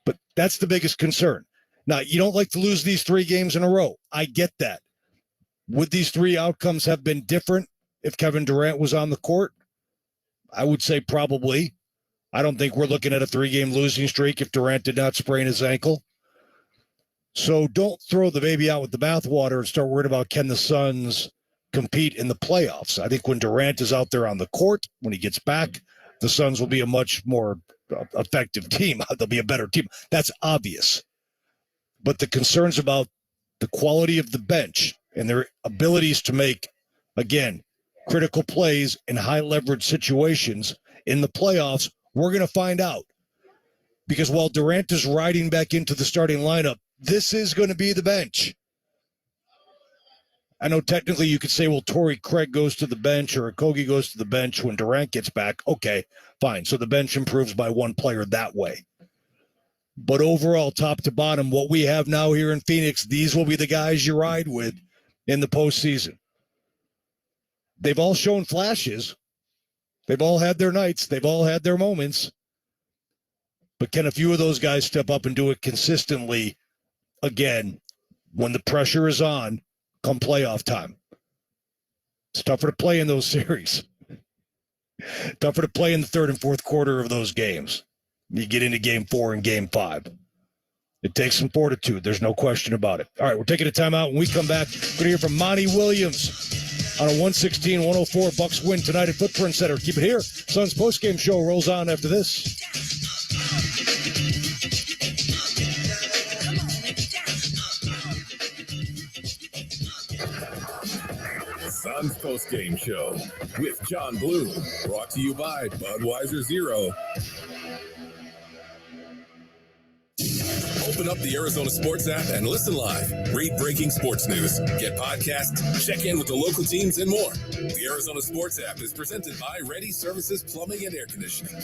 But that's the biggest concern. Now, you don't like to lose these 3 games in a row. I get that. Would these 3 outcomes have been different if Kevin Durant was on the court? I would say probably. I don't think we're looking at a 3-game losing streak if Durant did not sprain his ankle. So don't throw the baby out with the bathwater and start worrying about can the Suns compete in the playoffs. I think when Durant is out there on the court, when he gets back, the Suns will be a much more effective team. They'll be a better team. That's obvious. But the concerns about the quality of the bench and their abilities to make, again, critical plays in high-leverage situations in the playoffs, we're going to find out. Because while Durant is riding back into the starting lineup, this is going to be the bench. I know technically you could say, well, Torrey Craig goes to the bench or Okogie goes to the bench when Durant gets back. Okay, fine. So the bench improves by 1 player that way. But overall, top to bottom, what we have now here in Phoenix, these will be the guys you ride with in the postseason. They've all shown flashes. They've all had their nights. They've all had their moments. But can a few of those guys step up and do it consistently again when the pressure is on come playoff time? It's tougher to play in those series. Tougher to play in the 3rd and 4th quarter of those games. You get into game 4 and game 5. It takes some fortitude. There's no question about it. All right, we're taking a timeout. When we come back, we're going to hear from Monty Williams on a 116-104 Bucks win tonight at Footprint Center. Keep it here. Suns postgame show rolls on after this. Suns postgame show with John Bloom, brought to you by Budweiser Zero. Open up the Arizona Sports app and listen live. Read breaking sports news, get podcasts, check in with the local teams, and more. The Arizona Sports app is presented by Ready Services Plumbing and Air Conditioning.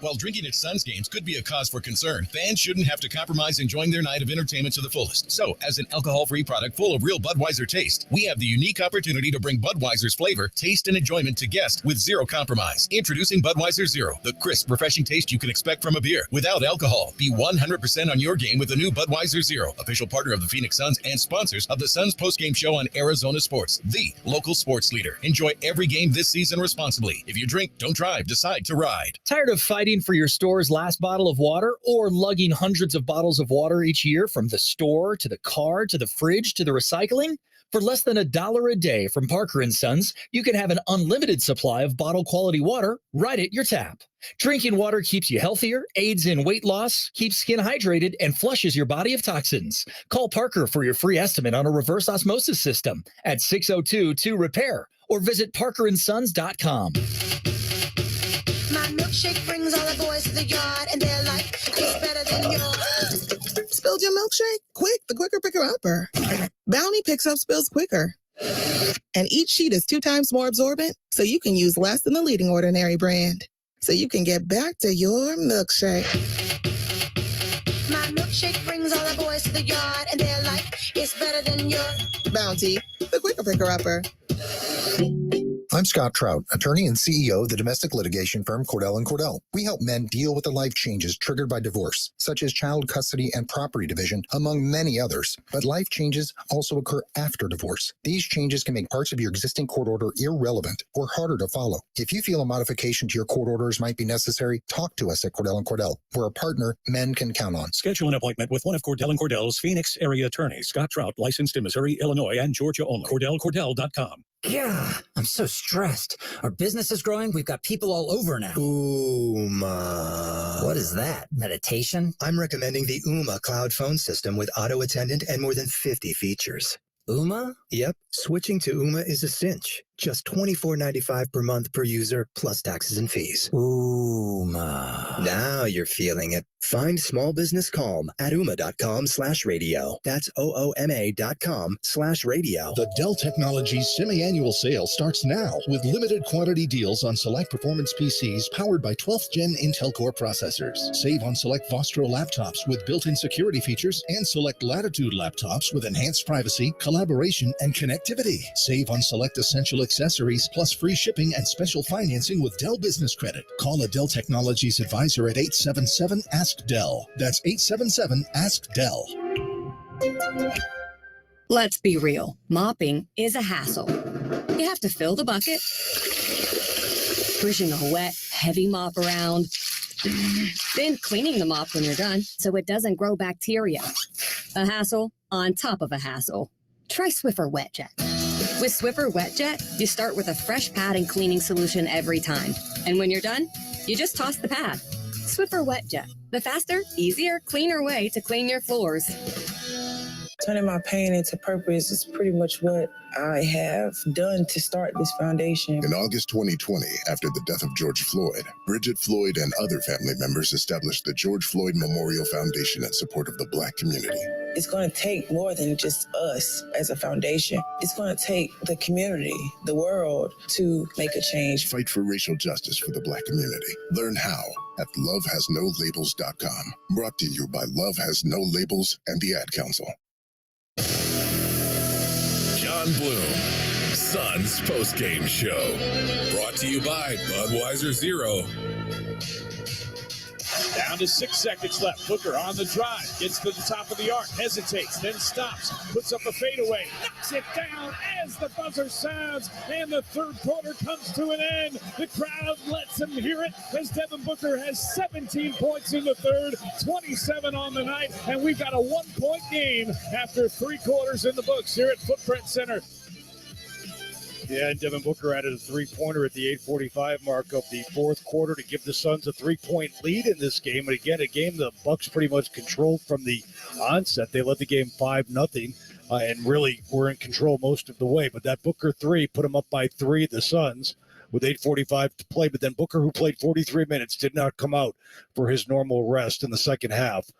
While drinking at Suns games could be a cause for concern, fans shouldn't have to compromise enjoying their night of entertainment to the fullest. So, as an alcohol-free product full of real Budweiser taste, we have the unique opportunity to bring Budweiser's flavor, taste, and enjoyment to guests with zero compromise. Introducing Budweiser Zero, the crisp, refreshing taste you can expect from a beer without alcohol. Be 100% on your game with the new Budweiser Zero, official partner of the Phoenix Suns and sponsors of the Suns postgame show on Arizona Sports, the local sports leader. Enjoy every game this season responsibly. If you drink, don't drive. Decide to ride. Tired of fighting fighting for your store's last bottle of water or lugging hundreds of bottles of water each year from the store to the car to the fridge to the recycling? For less than $1 a day from Parker & Sons, you can have an unlimited supply of bottle-quality water right at your tap. Drinking water keeps you healthier, aids in weight loss, keeps skin hydrated, and flushes your body of toxins. Call Parker for your free estimate on a reverse osmosis system at 602-2-REPAIR or visit parkerandsons.com. My milkshake brings all the boys to the yard, and they're like, it's better than yours. Spilled your milkshake? Quick, the quicker picker-upper. Bounty picks up spills quicker. And each sheet is 2 times more absorbent, so you can use less than the leading Ordinary brand. So you can get back to your milkshake. My milkshake brings all the boys to the yard, and they're like, it's better than your Bounty, the quicker picker-upper. I'm Scott Trout, attorney and CEO of the domestic litigation firm Cordell & Cordell. We help men deal with the life changes triggered by divorce, such as child custody and property division, among many others. But life changes also occur after divorce. These changes can make parts of your existing court order irrelevant or harder to follow. If you feel a modification to your court orders might be necessary, talk to us at Cordell & Cordell. We're a partner men can count on. Schedule an appointment with one of Cordell & Cordell's Phoenix area attorneys. Scott Trout, licensed in Missouri, Illinois, and Georgia only. CordellCordell.com. Yeah, I'm so stressed. Our business is growing. We've got people all over now. What is that? Meditation? I'm recommending the Ooma cloud phone system with auto attendant and more than 50 features. Ooma? Yep. Switching to Ooma is a cinch. Just $24.95 per month per user, plus taxes and fees. Ooma. Now you're feeling it. Find small business calm at ooma.com/radio. That's OOMA.com/radio. The Dell Technologies semi-annual sale starts now with limited quantity deals on select performance PCs powered by 12th Gen Intel Core processors. Save on select Vostro laptops with built-in security features and select Latitude laptops with enhanced privacy, collaboration, and connectivity. Save on select essential accessories plus free shipping and special financing with Dell Business Credit. Call a Dell Technologies advisor at 877-ASK-DELL. That's 877-ASK-DELL. Let's be real. Mopping is a hassle. You have to fill the bucket, pushing a wet, heavy mop around, then cleaning the mop when you're done so it doesn't grow bacteria. A hassle on top of a hassle. Try Swiffer Wet Jet. With Swiffer Wet Jet, you start with a fresh pad and cleaning solution every time. And when you're done, you just toss the pad. Swiffer Wet Jet, the faster, easier, cleaner way to clean your floors. Turning my pain into purpose is pretty much what I have done to start this foundation. In August 2020, after the death of George Floyd, Bridget Floyd and other family members established the George Floyd Memorial Foundation in support of the Black community. It's going to take more than just us as a foundation. It's going to take the community, the world, to make a change. Fight for racial justice for the Black community. Learn how at lovehasnolabels.com. Brought to you by Love Has No Labels and the Ad Council. John Bloom, Suns postgame show. Brought to you by Budweiser Zero. Down to 6 seconds left. Booker on the drive. Gets to the top of the arc. Hesitates. Then stops. Puts up a fadeaway. Knocks it down as the buzzer sounds. And the third quarter comes to an end. The crowd lets him hear it as Devin Booker has 17 points in the third. 27 on the night. And we've got a 1-point game after 3 quarters in the books here at Footprint Center. Yeah, and Devin Booker added a three-pointer at the 8:45 mark of the fourth quarter to give the Suns a 3-point lead in this game. And again, a game the Bucks pretty much controlled from the onset. They led the game 5-0 and really were in control most of the way. But that Booker three put them up by 3, the Suns, with 8:45 to play. But then Booker, who played 43 minutes, did not come out for his normal rest in the second half.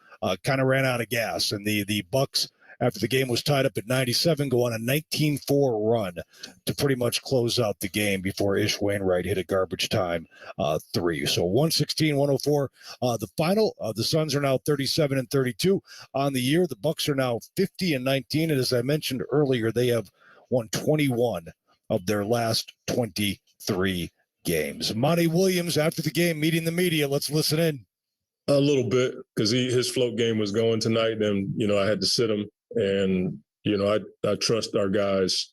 Kind of ran out of gas. And the Bucks, after the game was tied up at 97, go on a 19-4 run to pretty much close out the game before Ish Wainwright hit a garbage time 3. So 116-104. The final, the Suns are now 37-32 on the year. The Bucks are now 50-19. And as I mentioned earlier, they have won 21 of their last 23 games. Monty Williams, after the game, meeting the media. Let's listen in. A little bit, because his float game was going tonight, and, I had to sit him. And, I trust our guys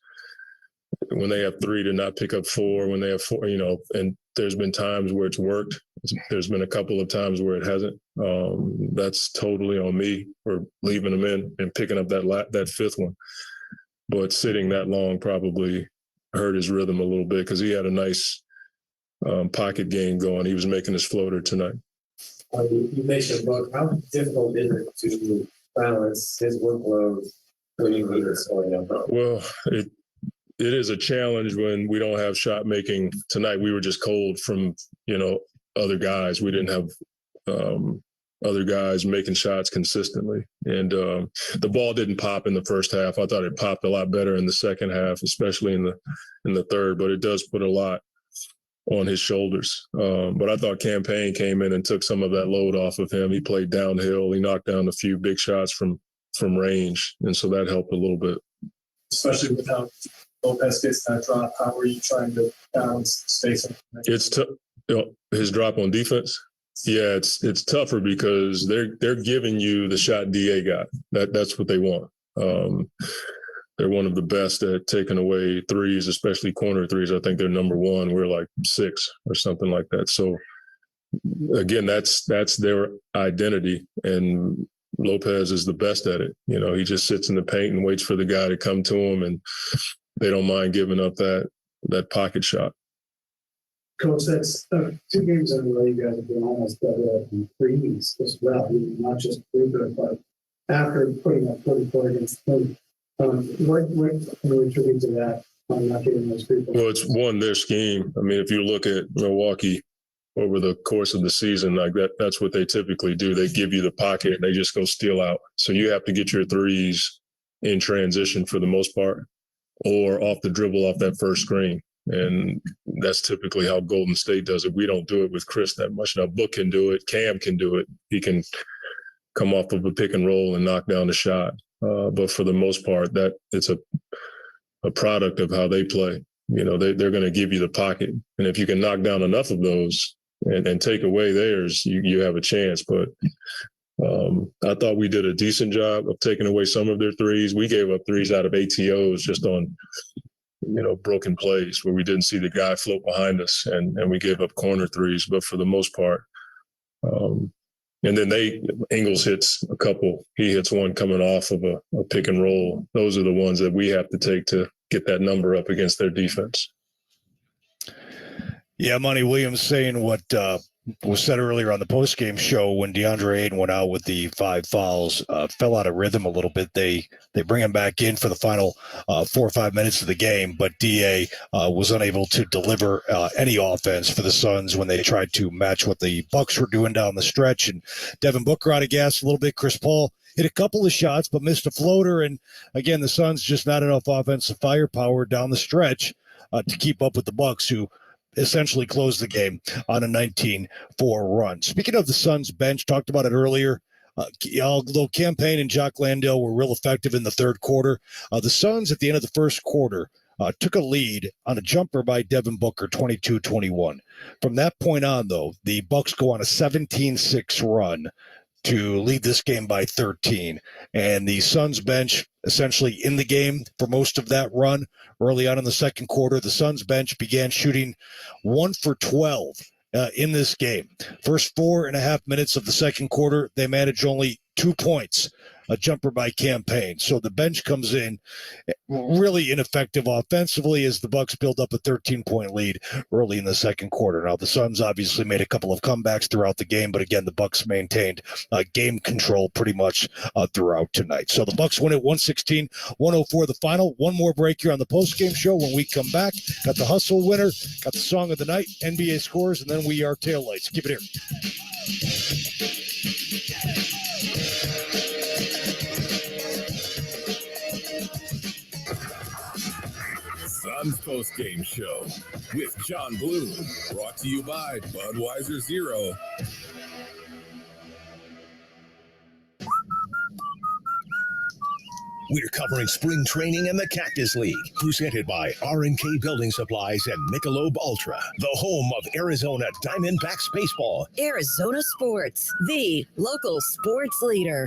when they have 3 to not pick up 4, when they have 4, and there's been times where it's worked. There's been a couple of times where it hasn't. That's totally on me for leaving him in and picking up that fifth one. But sitting that long probably hurt his rhythm a little bit because he had a nice pocket game going. He was making his floater tonight. You mentioned Buck. How difficult is it to balance his workload when you need this going up? Well, it is a challenge when we don't have shot making tonight. We were just cold from, other guys. We didn't have other guys making shots consistently. And the ball didn't pop in the first half. I thought it popped a lot better in the second half, especially in the third, but it does put a lot on his shoulders. But I thought Campaign came in and took some of that load off of him. He played downhill. He knocked down a few big shots from range. And so that helped a little bit. Especially without Lopez gets that drop, how are you trying to balance spacing? It's his drop on defense. Yeah, it's tougher because they're giving you the shot DA got. That's what they want. They're one of the best at taking away threes, especially corner threes. I think they're number one. We're like 6 or something like that. So again, that's their identity, and Lopez is the best at it. He just sits in the paint and waits for the guy to come to him, and they don't mind giving up that pocket shot. Coach, that's 2 games in a row you guys have been almost double in threes as well. Not just free throw, but after putting up 44 against them. What can you attribute to that on not getting those free throws? Well, it's their scheme. I mean, if you look at Milwaukee over the course of the season, like that's what they typically do. They give you the pocket and they just go steal out. So you have to get your threes in transition for the most part, or off the dribble off that first screen. And that's typically how Golden State does it. We don't do it with Chris that much. Now, Book can do it. Cam can do it. He can come off of a pick and roll and knock down the shot. But for the most part, that it's a product of how they play. They're going to give you the pocket. And if you can knock down enough of those and take away theirs, you have a chance. But I thought we did a decent job of taking away some of their threes. We gave up threes out of ATOs just on broken plays where we didn't see the guy float behind us, and we gave up corner threes. But for the most part, and then Ingles hits a couple. He hits one coming off of a pick and roll. Those are the ones that we have to take to get that number up against their defense. Yeah, Monty Williams saying what was said earlier on the postgame show when DeAndre Ayton went out with the 5 fouls, fell out of rhythm a little bit. They bring him back in for the final 4 or 5 minutes of the game, but DA was unable to deliver any offense for the Suns when they tried to match what the Bucks were doing down the stretch. And Devin Booker out of gas a little bit. Chris Paul hit a couple of shots, but missed a floater. And again, the Suns just not enough offensive firepower down the stretch to keep up with the Bucks, who essentially closed the game on a 19-4 run. Speaking of the Suns bench, talked about it earlier. Although Campaign and Jock Landale were real effective in the third quarter, the Suns at the end of the first quarter took a lead on a jumper by Devin Booker, 22-21. From that point on, though, the Bucks go on a 17-6 run to lead this game by 13. And the Suns bench essentially in the game for most of that run. Early on in the second quarter, the Suns bench began shooting 1 for 12 in this game. First 4.5 minutes of the second quarter, they managed only 2 points, a jumper by Campaign. So the bench comes in really ineffective offensively as the Bucks build up a 13-point lead early in the second quarter. Now, the Suns obviously made a couple of comebacks throughout the game, but again, the Bucks maintained game control pretty much throughout tonight. So the Bucks win at 116-104 the final. One more break here on the postgame show. When we come back, got the hustle winner, got the song of the night, NBA scores, and then we are taillights. Keep it here. Suns post-game show with John Bloom, brought to you by Budweiser Zero. We're covering spring training and the Cactus League, presented by R&K Building Supplies and Michelob Ultra, the home of Arizona Diamondbacks baseball. Arizona Sports, the local sports leader.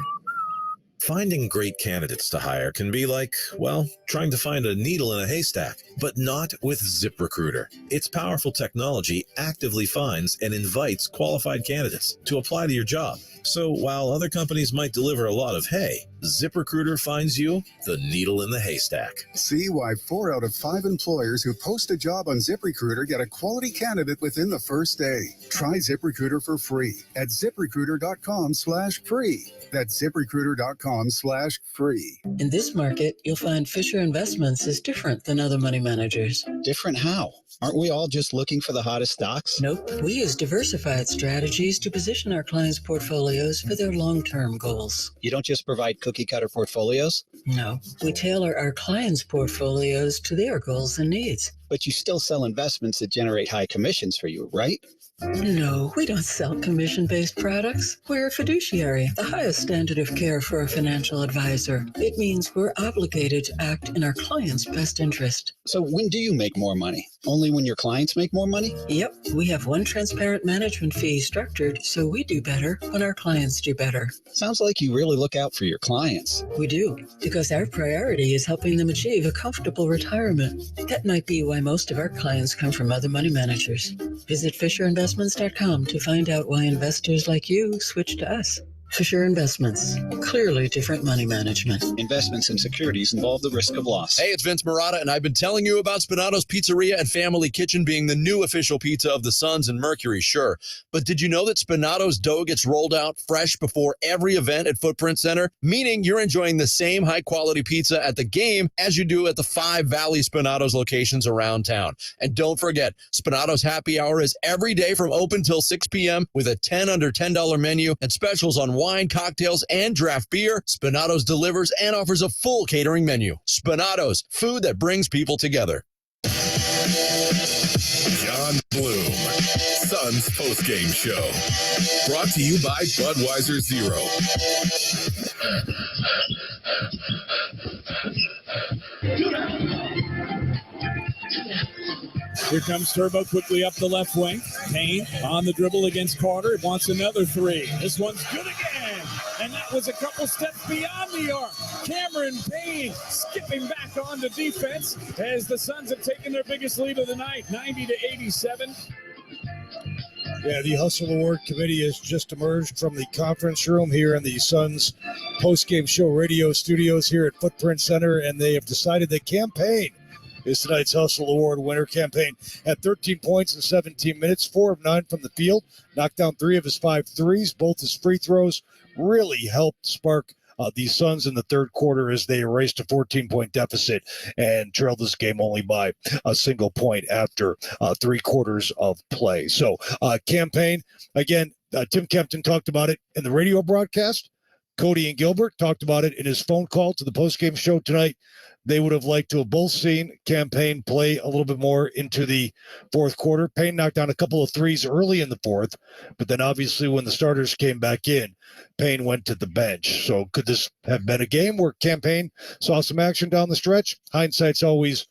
Finding great candidates to hire can be like, well, trying to find a needle in a haystack, but not with ZipRecruiter. Its powerful technology actively finds and invites qualified candidates to apply to your job. So while other companies might deliver a lot of hay, ZipRecruiter finds you the needle in the haystack. See why 4 out of 5 employers who post a job on ZipRecruiter get a quality candidate within the first day. Try ZipRecruiter for free at ZipRecruiter.com/free. That's ZipRecruiter.com/free. In this market, you'll find Fisher Investments is different than other money managers. Different how? Aren't we all just looking for the hottest stocks? Nope. We use diversified strategies to position our clients' portfolios for their long-term goals. You don't just provide cookie-cutter portfolios? No. We tailor our clients' portfolios to their goals and needs. But you still sell investments that generate high commissions for you, right? No, we don't sell commission-based products. We're a fiduciary, the highest standard of care for a financial advisor. It means we're obligated to act in our client's best interest. So when do you make more money? Only when your clients make more money? Yep, we have one transparent management fee structured so we do better when our clients do better. Sounds like you really look out for your clients. We do, because our priority is helping them achieve a comfortable retirement. That might be why most of our clients come from other money managers. Visit FisherInvestments.com to find out why investors like you switch to us. Fisher Investments. Clearly different money management. Investments in securities involve the risk of loss. Hey, it's Vince Marotta, and I've been telling you about Spinato's Pizzeria and Family Kitchen being the new official pizza of the Suns and Mercury, sure. But did you know that Spinato's dough gets rolled out fresh before every event at Footprint Center? Meaning you're enjoying the same high-quality pizza at the game as you do at the 5 Valley Spinato's locations around town. And don't forget, Spinato's happy hour is every day from open till 6 p.m. with a 10 under $10 menu and specials on wine, cocktails, and draft beer. Spinato's delivers and offers a full catering menu. Spinato's, food that brings people together. John Bloom, Suns postgame show. Brought to you by Budweiser Zero. Here comes Turbo quickly up the left wing. Payne on the dribble against Carter. It wants another three. This one's good again. And that was a couple steps beyond the arc. Cameron Payne skipping back onto defense as the Suns have taken their biggest lead of the night, 90-87. Yeah, the Hustle Award Committee has just emerged from the conference room here in the Suns postgame show radio studios here at Footprint Center, and they have decided that Campaign is tonight's Hustle Award winner. Campaign had 13 points in 17 minutes, 4 of 9 from the field, knocked down 3 of his 5 threes. Both his free throws really helped spark the Suns in the third quarter as they erased a 14-point deficit and trailed this game only by a single point after 3 quarters of play. So Campaign, again, Tim Kempton talked about it in the radio broadcast. Cody and Gilbert talked about it in his phone call to the postgame show tonight. They would have liked to have both seen Campaign play a little bit more into the fourth quarter. Payne knocked down a couple of threes early in the fourth, but then obviously when the starters came back in, Payne went to the bench. So could this have been a game where Campaign saw some action down the stretch? Hindsight's always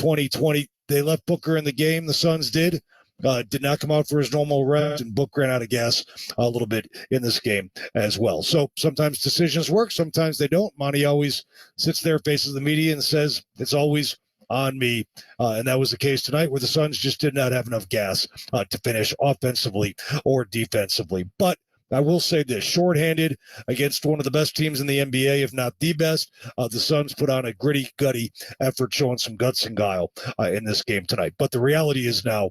20/20. They left Booker in the game. The Suns did not come out for his normal rest, and Book ran out of gas a little bit in this game as well. So sometimes decisions work, sometimes they don't. Monty always sits there, faces the media, and says, it's always on me. And that was the case tonight where the Suns just did not have enough gas to finish offensively or defensively. But I will say this, shorthanded against one of the best teams in the NBA, if not the best, the Suns put on a gritty, gutty effort, showing some guts and guile in this game tonight. But the reality is now,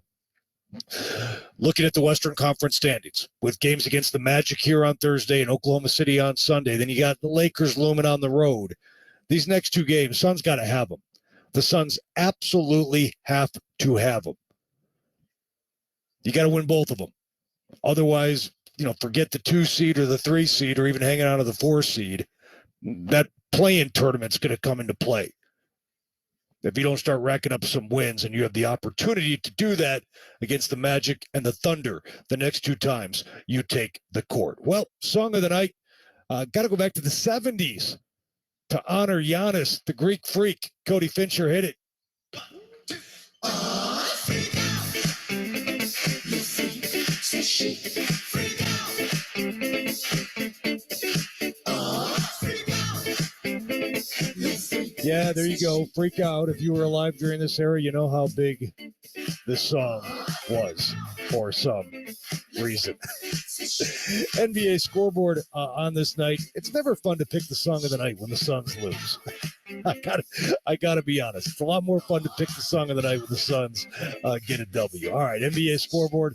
looking at the Western Conference standings, with games against the Magic here on Thursday and Oklahoma City on Sunday, then you got the Lakers looming on the road. These next 2 games, Suns got to have them. The Suns absolutely have to have them. You got to win both of them. Otherwise, forget the 2 seed or the 3 seed or even hanging out of the 4 seed. That play-in tournament's going to come into play. If you don't start racking up some wins, and you have the opportunity to do that against the Magic and the Thunder the next 2 times you take the court. Well, song of the night, got to go back to the 70s to honor Giannis, the Greek freak. Cody Fincher hit it. Yeah, there you go. Freak out. If you were alive during this era, you know how big this song was for some reason. NBA scoreboard on this night. It's never fun to pick the song of the night when the Suns lose. I gotta be honest. It's a lot more fun to pick the song of the night when the Suns get a W. All right, NBA scoreboard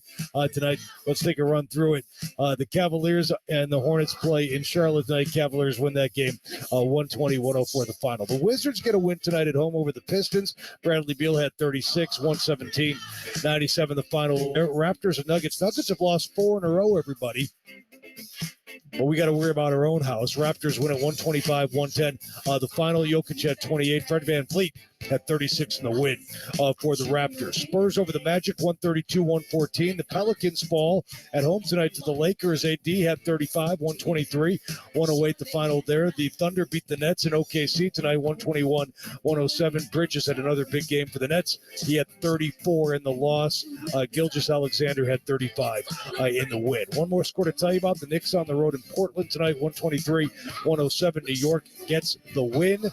tonight. Let's take a run through it. The Cavaliers and the Hornets play in Charlotte tonight. Cavaliers win that game 120-104 the final. The Wizards get a win tonight at home over the Pistons. Bradley Beal had 36, 117-97 the final. Raptors and Nuggets. Nuggets have lost 4 in a row, everybody. But we got to worry about our own house. Raptors win at 125-110. The final, Jokic at 28. Fred VanVleet at 36 in the win for the Raptors. Spurs over the Magic, 132-114. The Pelicans fall at home tonight to the Lakers. AD had 35, 123-108 the final there. The Thunder beat the Nets in OKC tonight, 121-107. Bridges had another big game for the Nets. He had 34 in the loss. Gilgeous-Alexander had 35 in the win. One more score to tell you about. The Knicks on the road in Portland tonight, 123-107. New York gets the win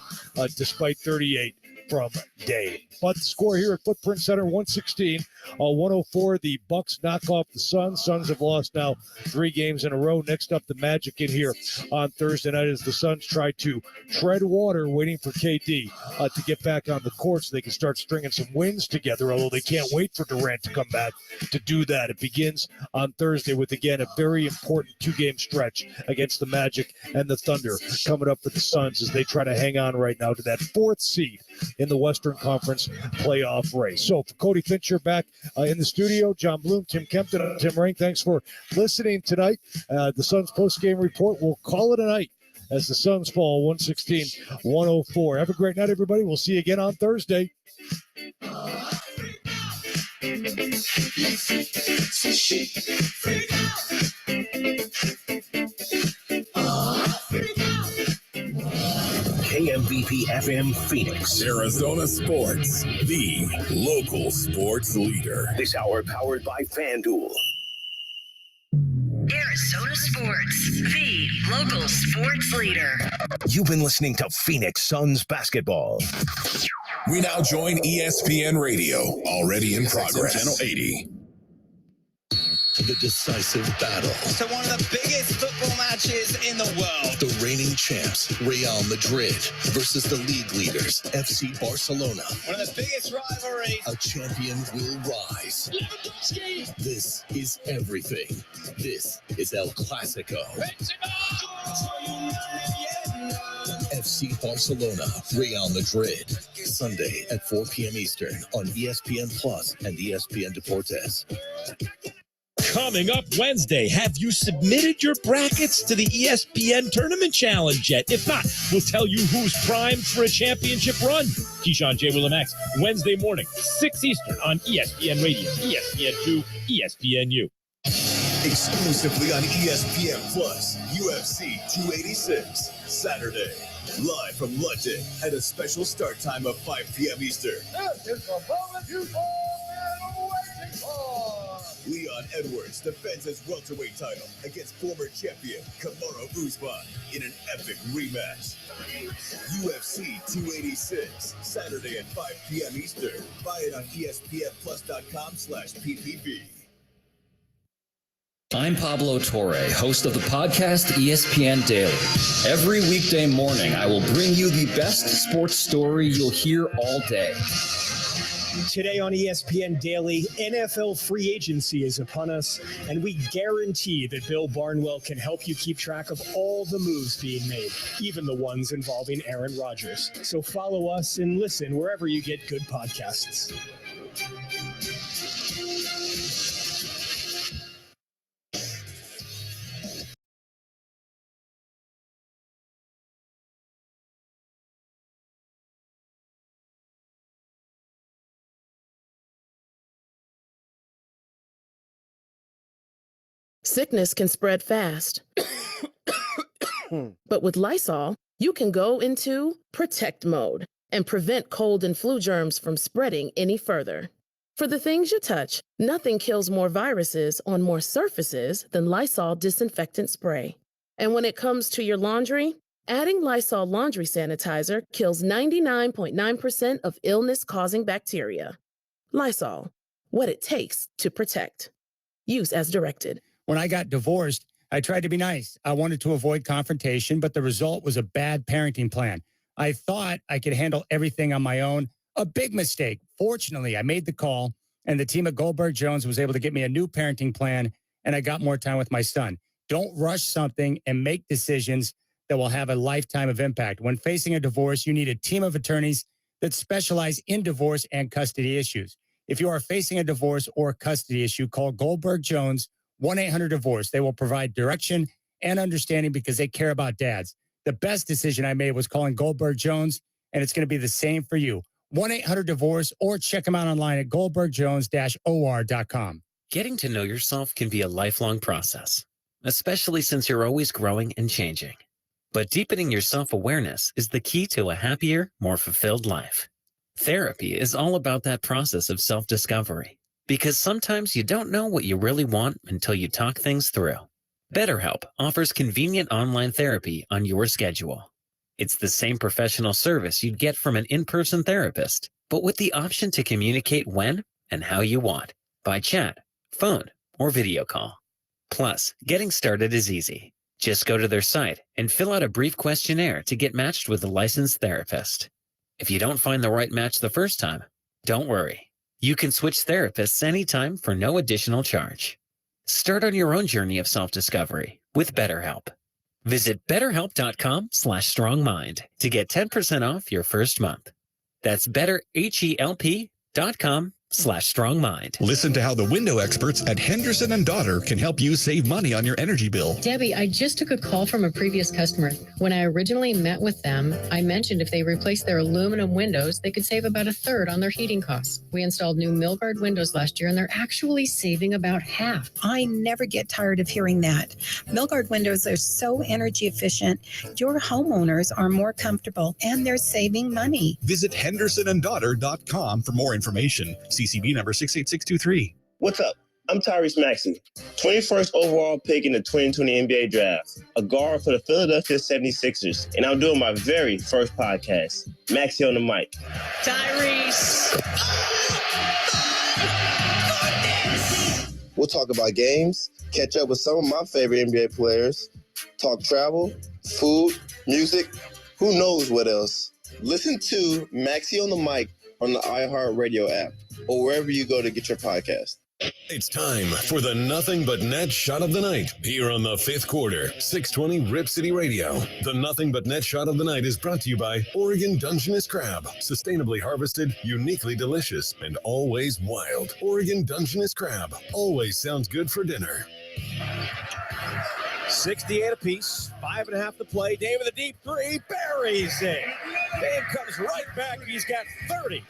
despite 38 from Dave. But the score here at Footprint Center, 116-104. The Bucks knock off the Suns. Suns have lost now 3 games in a row. Next up, the Magic in here on Thursday night as the Suns try to tread water, waiting for KD to get back on the court so they can start stringing some wins together, although they can't wait for Durant to come back to do that. It begins on Thursday with, again, a very important 2-game stretch against the Magic and the Thunder coming up for the Suns as they try to hang on right now to that 4th seed in the Western Conference playoff race. So for Cody Fincher back in the studio, John Bloom, Tim Kempton, Tim Ring, thanks for listening tonight. The Suns post-game report, we'll call it a night as the Suns fall 116-104. Have a great night, everybody. We'll see you again on Thursday. KMBP FM Phoenix. Arizona Sports, the local sports leader. This hour powered by FanDuel. Arizona Sports, the local sports leader. You've been listening to Phoenix Suns basketball. We now join ESPN Radio, already in progress. Channel 80. The decisive battle. To one of the biggest football matches in the world. The reigning champs, Real Madrid versus the league leaders, FC Barcelona. One of the biggest rivalries. A champion will rise. This is everything. This is El Clasico. FC Barcelona, Real Madrid. Sunday at 4 p.m. Eastern on ESPN Plus and ESPN Deportes. Coming up Wednesday, have you submitted your brackets to the ESPN Tournament Challenge yet? If not, we'll tell you who's primed for a championship run. Keyshawn J. Willimax, Wednesday morning, 6 Eastern on ESPN Radio, ESPN2, ESPNU. Exclusively on ESPN Plus, UFC 286, Saturday. Live from London at a special start time of 5 p.m. Eastern. This is the moment you've all been waiting for. Leon Edwards defends his welterweight title against former champion Kamaru Usman in an epic rematch. UFC 286, Saturday at 5 p.m. Eastern. Buy it on ESPNplus.com/PPV. I'm Pablo Torre, host of the podcast ESPN Daily. Every weekday morning, I will bring you the best sports story you'll hear all day. Today on ESPN Daily, NFL free agency is upon us, and we guarantee that Bill Barnwell can help you keep track of all the moves being made, even the ones involving Aaron Rodgers. So follow us and listen wherever you get good podcasts. Sickness can spread fast. But with Lysol, you can go into protect mode and prevent cold and flu germs from spreading any further. For the things you touch, nothing kills more viruses on more surfaces than Lysol disinfectant spray. And when it comes to your laundry, Adding Lysol laundry sanitizer kills 99.9% of illness-causing bacteria. Lysol, what it takes to protect. Use as directed. When I got divorced, I tried to be nice. I wanted to avoid confrontation, but the result was a bad parenting plan. I thought I could handle everything on my own. A big mistake. Fortunately, I made the call, and the team at Goldberg Jones was able to get me a new parenting plan, and I got more time with my son. Don't rush something and make decisions that will have a lifetime of impact. When facing a divorce, you need a team of attorneys that specialize in divorce and custody issues. If you are facing a divorce or custody issue, call Goldberg Jones, 1-800-DIVORCE. They will provide direction and understanding because they care about dads. The best decision I made was calling Goldberg Jones, and it's going to be the same for you. 1-800-DIVORCE or check them out online at goldbergjones-or.com. Getting to know yourself can be a lifelong process, especially since you're always growing and changing. But deepening your self-awareness is the key to a happier, more fulfilled life. Therapy is all about that process of self-discovery, because sometimes you don't know what you really want until you talk things through. BetterHelp offers convenient online therapy on your schedule. It's the same professional service you'd get from an in-person therapist, but with the option to communicate when and how you want, by chat, phone, or video call. Plus, getting started is easy. Just go to their site and fill out a brief questionnaire to get matched with a licensed therapist. If you don't find the right match the first time, don't worry. You can switch therapists anytime for no additional charge. Start on your own journey of self-discovery with BetterHelp. Visit BetterHelp.com/strongmind to get 10% off your first month. That's BetterHelp.com/strongmind. Listen to how the window experts at Henderson & Daughter can help you save money on your energy bill. Debbie, I just took a call from a previous customer. When I originally met with them, I mentioned if they replaced their aluminum windows, they could save about a third on their heating costs. We installed new Milgard windows last year, and they're actually saving about half. I never get tired of hearing that. Milgard windows are so energy efficient. Your homeowners are more comfortable, and they're saving money. Visit hendersonanddaughter.com for more information. CCB number 68623. What's up? I'm Tyrese Maxey, 21st overall pick in the 2020 NBA Draft, a guard for the Philadelphia 76ers, and I'm doing my very first podcast, Maxey on the Mic. Tyrese! We'll talk about games, catch up with some of my favorite NBA players, talk travel, food, music, who knows what else. Listen to Maxey on the Mic on the iHeartRadio app or wherever you go to get your podcast. It's time for the Nothing But Net Shot of the Night here on the fifth quarter, 620 Rip City Radio. The Nothing But Net Shot of the Night is brought to you by Oregon Dungeness Crab. Sustainably harvested, uniquely delicious, and always wild. Oregon Dungeness Crab always sounds good for dinner. 68 apiece, 5.5 to play. Dave with a deep three, buries it. Dave comes right back. He's got 30.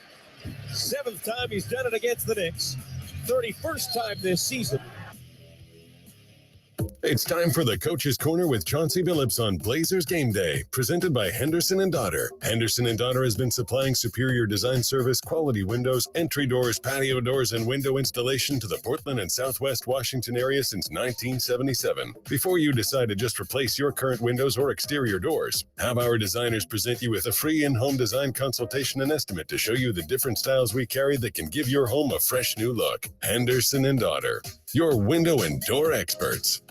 7th time he's done it against the Knicks. 31st time this season. It's time for the Coach's Corner with Chauncey Billups on Blazers Game Day, presented by Henderson & Daughter. Henderson & Daughter has been supplying superior design service, quality windows, entry doors, patio doors, and window installation to the Portland and Southwest Washington area since 1977. Before you decide to just replace your current windows or exterior doors, have our designers present you with a free in-home design consultation and estimate to show you the different styles we carry that can give your home a fresh new look. Henderson & Daughter, your window and door experts.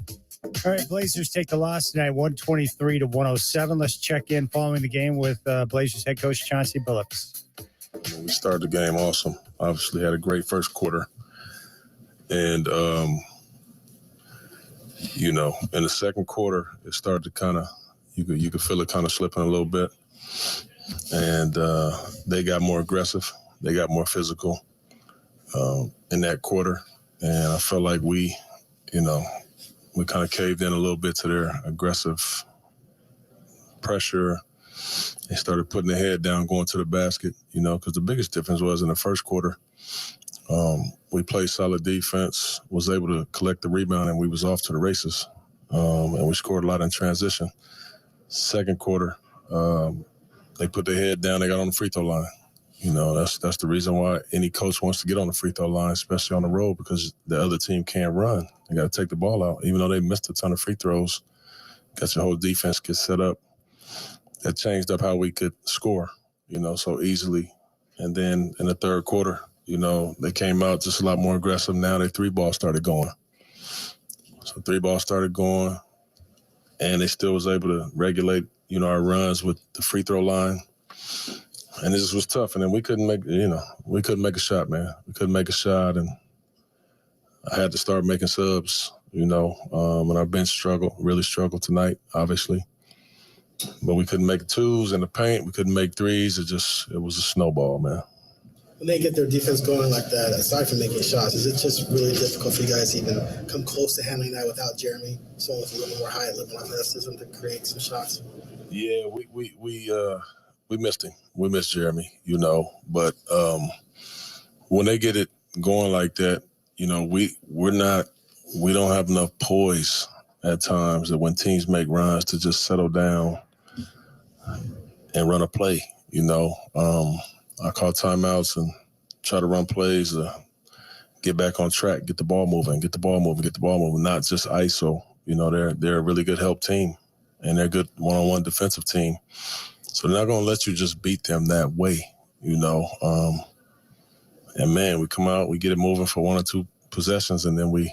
All right, Blazers take the loss tonight, 123-107. Let's check in following the game with Blazers head coach Chauncey Billups. We started the game awesome. Obviously had a great first quarter. And, in the second quarter, it started to kind of, you could feel it kind of slipping a little bit. And they got more aggressive. They got more physical in that quarter. And I felt like we kind of caved in a little bit to their aggressive pressure. They started putting their head down, going to the basket, because the biggest difference was in the first quarter, we played solid defense, was able to collect the rebound, and we was off to the races. And we scored a lot in transition. Second quarter, they put their head down, they got on the free throw line. That's the reason why any coach wants to get on the free throw line, especially on the road, because the other team can't run. They got to take the ball out. Even though they missed a ton of free throws, got your whole defense get set up. that changed up how we could score, so easily. And then in the third quarter, they came out just a lot more aggressive. Now their three ball started going. So three ball started going, and they still was able to regulate, our runs with the free throw line. And it just was tough. And then we couldn't make a shot, man. We couldn't make a shot, and I had to start making subs, and our bench really struggled tonight, obviously. But we couldn't make twos in the paint. We couldn't make threes. It was a snowball, man. When they get their defense going like that, aside from making shots, is it just really difficult for you guys to even come close to handling that without Jeremy? So with a little more high level athleticism to create some shots. Yeah, we missed him. We missed Jeremy, But when they get it going like that, we don't have enough poise at times that when teams make runs to just settle down and run a play, I call timeouts and try to run plays to get back on track, get the ball moving, not just ISO. They're a really good help team, and they're a good one-on-one defensive team. So they're not going to let you just beat them that way, And, man, we come out, we get it moving for one or two possessions, and then we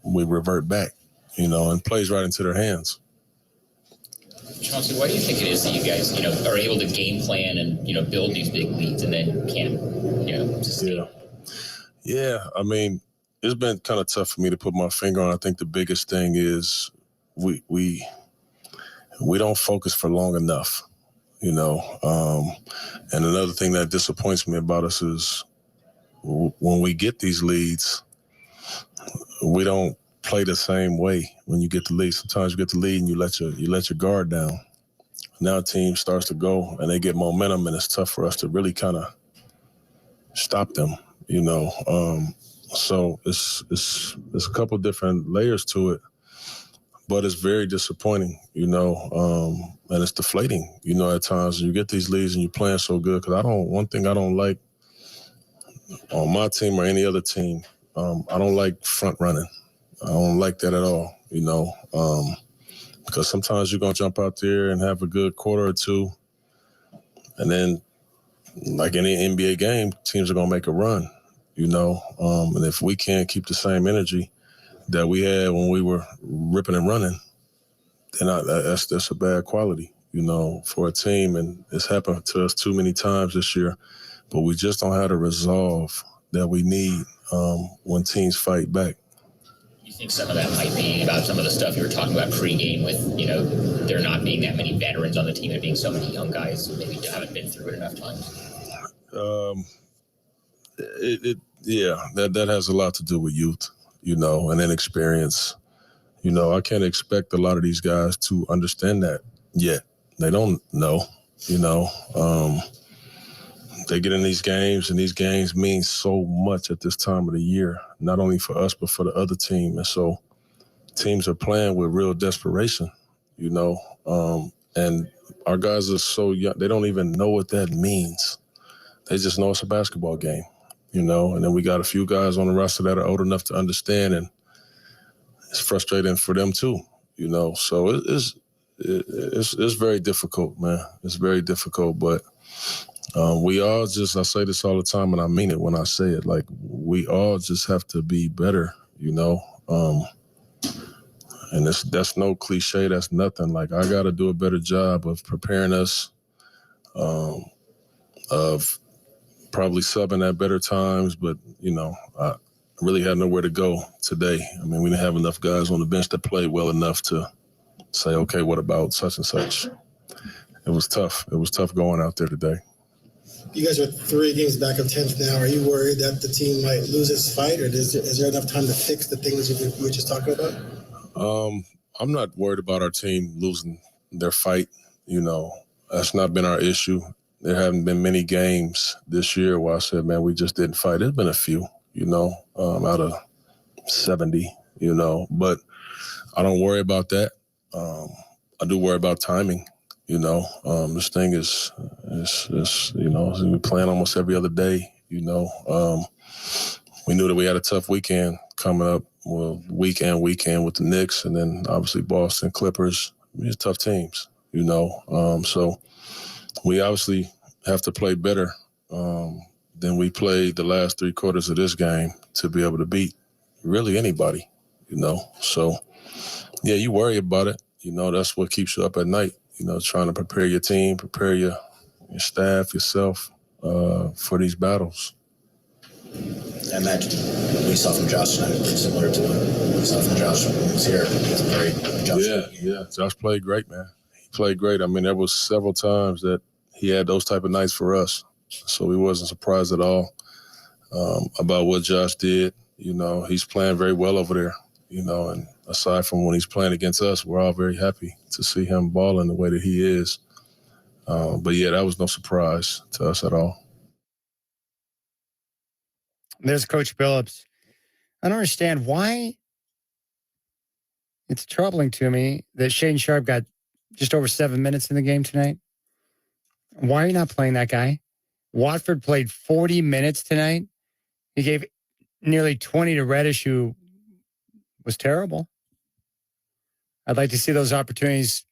revert back, and plays right into their hands. Chauncey, why do you think it is that you guys, are able to game plan and, build these big leads and then can't, sustain? Yeah. I mean, it's been kind of tough for me to put my finger on. I think the biggest thing is we don't focus for long enough, And another thing that disappoints me about us is when we get these leads, we don't play the same way when you get the lead. Sometimes you get the lead and you let your guard down. Now a team starts to go and they get momentum, and it's tough for us to really kind of stop them, So it's a couple different layers to it, but it's very disappointing, and it's deflating, at times. You get these leads and you're playing so good. Because one thing I don't like on my team or any other team, I don't like front running. I don't like that at all, because sometimes you're going to jump out there and have a good quarter or two, and then, like any NBA game, teams are going to make a run, and if we can't keep the same energy that we had when we were ripping and running, then that's a bad quality, for a team, and it's happened to us too many times this year, but we just don't have the resolve that we need when teams fight back. You think some of that might be about some of the stuff you were talking about pregame with, there not being that many veterans on the team and being so many young guys who maybe haven't been through it enough times? That has a lot to do with youth, and inexperience. I can't expect a lot of these guys to understand that yet. They don't know, they get in these games, and these games mean so much at this time of the year, not only for us, but for the other team. And so teams are playing with real desperation, and our guys are so young, they don't even know what that means. They just know it's a basketball game, and then we got a few guys on the roster that are old enough to understand, and it's frustrating for them too, so it's very difficult, man. It's very difficult, but we all just, I say this all the time, and I mean it when I say it, like, we all just have to be better, and that's no cliche. That's nothing. Like, I got to do a better job of preparing us, of probably subbing at better times, but, I really had nowhere to go today. I mean, we didn't have enough guys on the bench that played well enough to say, okay, what about such and such? It was tough. It was tough going out there today. You guys are 3 games back of 10th now. Are you worried that the team might lose its fight, or is there enough time to fix the things you were just talking about? I'm not worried about our team losing their fight. That's not been our issue. There haven't been many games this year where I said, man, we just didn't fight. There's been a few, out of 70, but I don't worry about that. I do worry about timing. This thing is we're playing almost every other day. We knew that we had a tough weekend coming up, weekend with the Knicks, and then obviously Boston, Clippers. These tough teams, So we obviously have to play better than we played the last 3 quarters of this game to be able to beat really anybody, So, yeah, you worry about it. That's what keeps you up at night, trying to prepare your team, prepare your staff, yourself for these battles. I imagine what we saw from Josh tonight was similar to what we saw from Josh when he was here. He was great. Yeah. Josh played great, man. He played great. I mean, there was several times that he had those type of nights for us. So we wasn't surprised at all about what Josh did. He's playing very well over there, and aside from when he's playing against us, we're all very happy to see him balling the way that he is. But, yeah, that was no surprise to us at all. There's Coach Billups. I don't understand why it's troubling to me that Shaden Sharp got just over 7 minutes in the game tonight. Why are you not playing that guy? Watford played 40 minutes tonight. He gave nearly 20 to Reddish, who was terrible. I'd like to see those opportunities,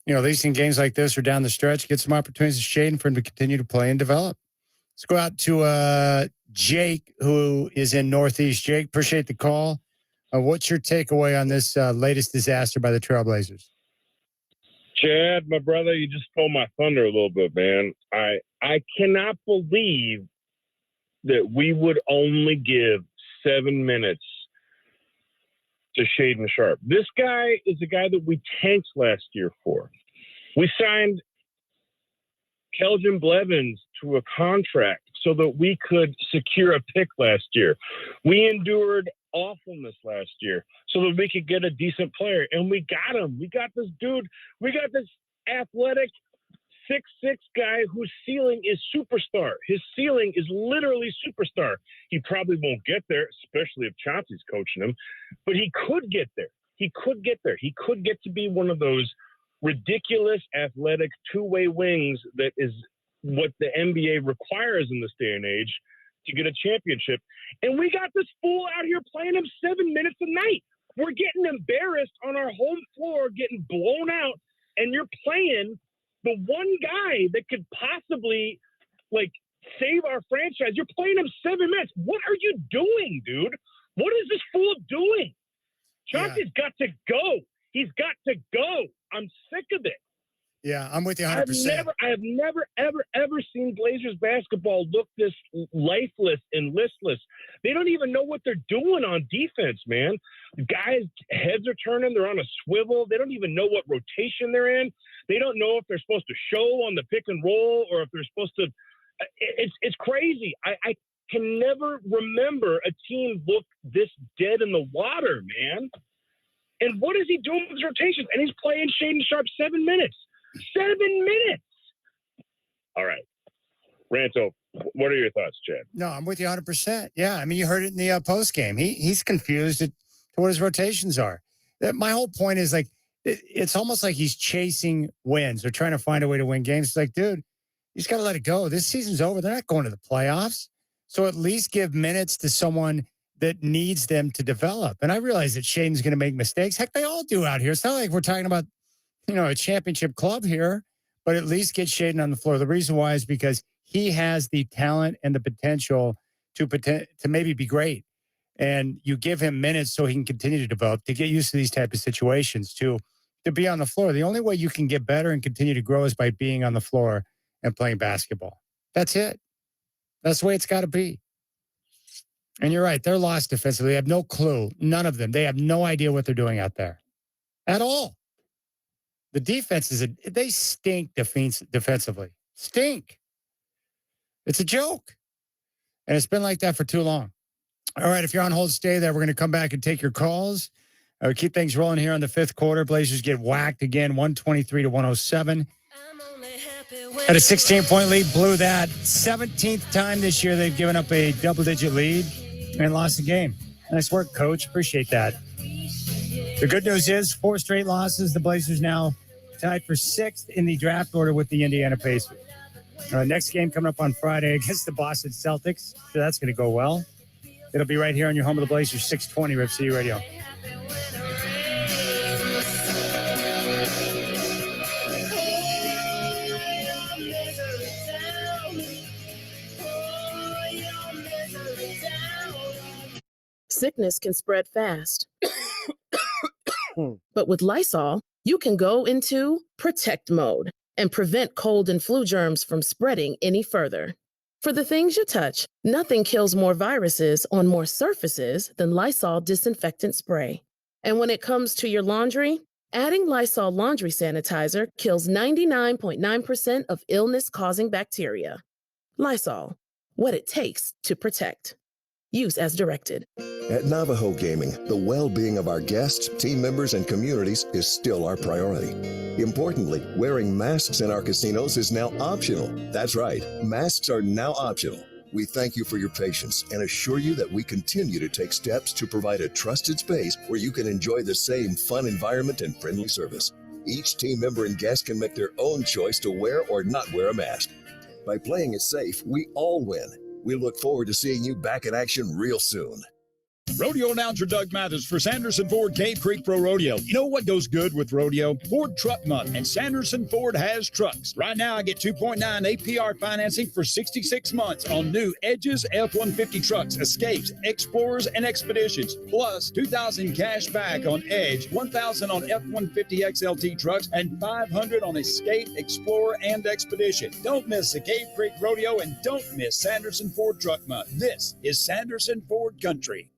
at least in games like this or down the stretch, get some opportunities to Shaden for him to continue to play and develop. Let's go out to Jake, who is in Northeast. Jake, appreciate the call. What's your takeaway on this latest disaster by the Trailblazers? Chad, my brother, you just stole my thunder a little bit, man. I cannot believe that we would only give 7 minutes to Shaden Sharp. This guy is a guy that we tanked last year for. We signed Keldon Blevins to a contract so that we could secure a pick last year. We endured awfulness last year so that we could get a decent player, and we got him. We got this dude. We got this athletic 6'6" guy whose ceiling is superstar. His ceiling is literally superstar. He probably won't get there, especially if Chauncey's coaching him, but he could get there. He could get there. He could get to be one of those ridiculous athletic two-way wings that is what the NBA requires in this day and age to get a championship. And we got this fool out here playing him 7 minutes a night. We're getting embarrassed on our home floor, getting blown out, and you're playing the one guy that could possibly, save our franchise. You're playing him 7 minutes. What are you doing, dude? What is this fool doing? Chauncey's got to go. He's got to go. I'm sick of it. Yeah, I'm with you 100%. I have never, ever seen Blazers basketball look this lifeless and listless. They don't even know what they're doing on defense, man. The guys' heads are turning. They're on a swivel. They don't even know what rotation they're in. They don't know if they're supposed to show on the pick and roll or if they're supposed to. It's crazy. I can never remember a team look this dead in the water, man. And what is he doing with his rotations? And he's playing Shaden Sharp 7 minutes. 7 minutes. All right. Ranto, what are your thoughts, Chad? No, I'm with you 100%. Yeah, I mean, you heard it in the post game. He's confused to what his rotations are. My whole point is it's almost like he's chasing wins or trying to find a way to win games. It's like, dude, you just got to let it go. This season's over. They're not going to the playoffs. So at least give minutes to someone that needs them to develop. And I realize that Shaden's going to make mistakes. Heck, they all do out here. It's not like we're talking about, a championship club here, but at least get Shaden on the floor. The reason why is because he has the talent and the potential to maybe be great. And you give him minutes so he can continue to develop, to get used to these type of situations, to be on the floor. The only way you can get better and continue to grow is by being on the floor and playing basketball. That's it. That's the way it's got to be. And you're right. They're lost defensively. They have no clue. None of them. They have no idea what they're doing out there at all. The defense they stink defensively. Stink. It's a joke. And it's been like that for too long. All right, if you're on hold, stay there. We're going to come back and take your calls. Keep things rolling here in the fifth quarter. Blazers get whacked again, 123-107. At a 16-point lead, blew that. 17th time this year they've given up a double-digit lead and lost the game. Nice work, Coach. Appreciate that. The good news is 4 straight losses. The Blazers now tied for 6th in the draft order with the Indiana Pacers. Next game coming up on Friday against the Boston Celtics. So that's going to go well. It'll be right here on your home of the Blazers, 620 Rip City Radio. Sickness can spread fast. But with Lysol, you can go into protect mode and prevent cold and flu germs from spreading any further. For the things you touch, nothing kills more viruses on more surfaces than Lysol disinfectant spray. And when it comes to your laundry, adding Lysol laundry sanitizer kills 99.9% of illness-causing bacteria. Lysol, what it takes to protect. Use as directed. At Navajo Gaming, the well-being of our guests, team members, and communities is still our priority. Importantly, wearing masks in our casinos is now optional. That's right, masks are now optional. We thank you for your patience and assure you that we continue to take steps to provide a trusted space where you can enjoy the same fun environment and friendly service. Each team member and guest can make their own choice to wear or not wear a mask. By playing it safe, we all win. We look forward to seeing you back in action real soon. Rodeo announcer Doug Mathis for Sanderson Ford Cave Creek Pro Rodeo. You know what goes good with rodeo? Ford Truck Month, and Sanderson Ford has trucks. Right now, I get 2.9 APR financing for 66 months on new Edges F-150 trucks, Escapes, Explorers, and Expeditions, plus $2,000 cash back on Edge, $1,000 on F-150 XLT trucks, and $500 on Escape, Explorer, and Expedition. Don't miss the Cave Creek Rodeo, and don't miss Sanderson Ford Truck Month. This is Sanderson Ford Country.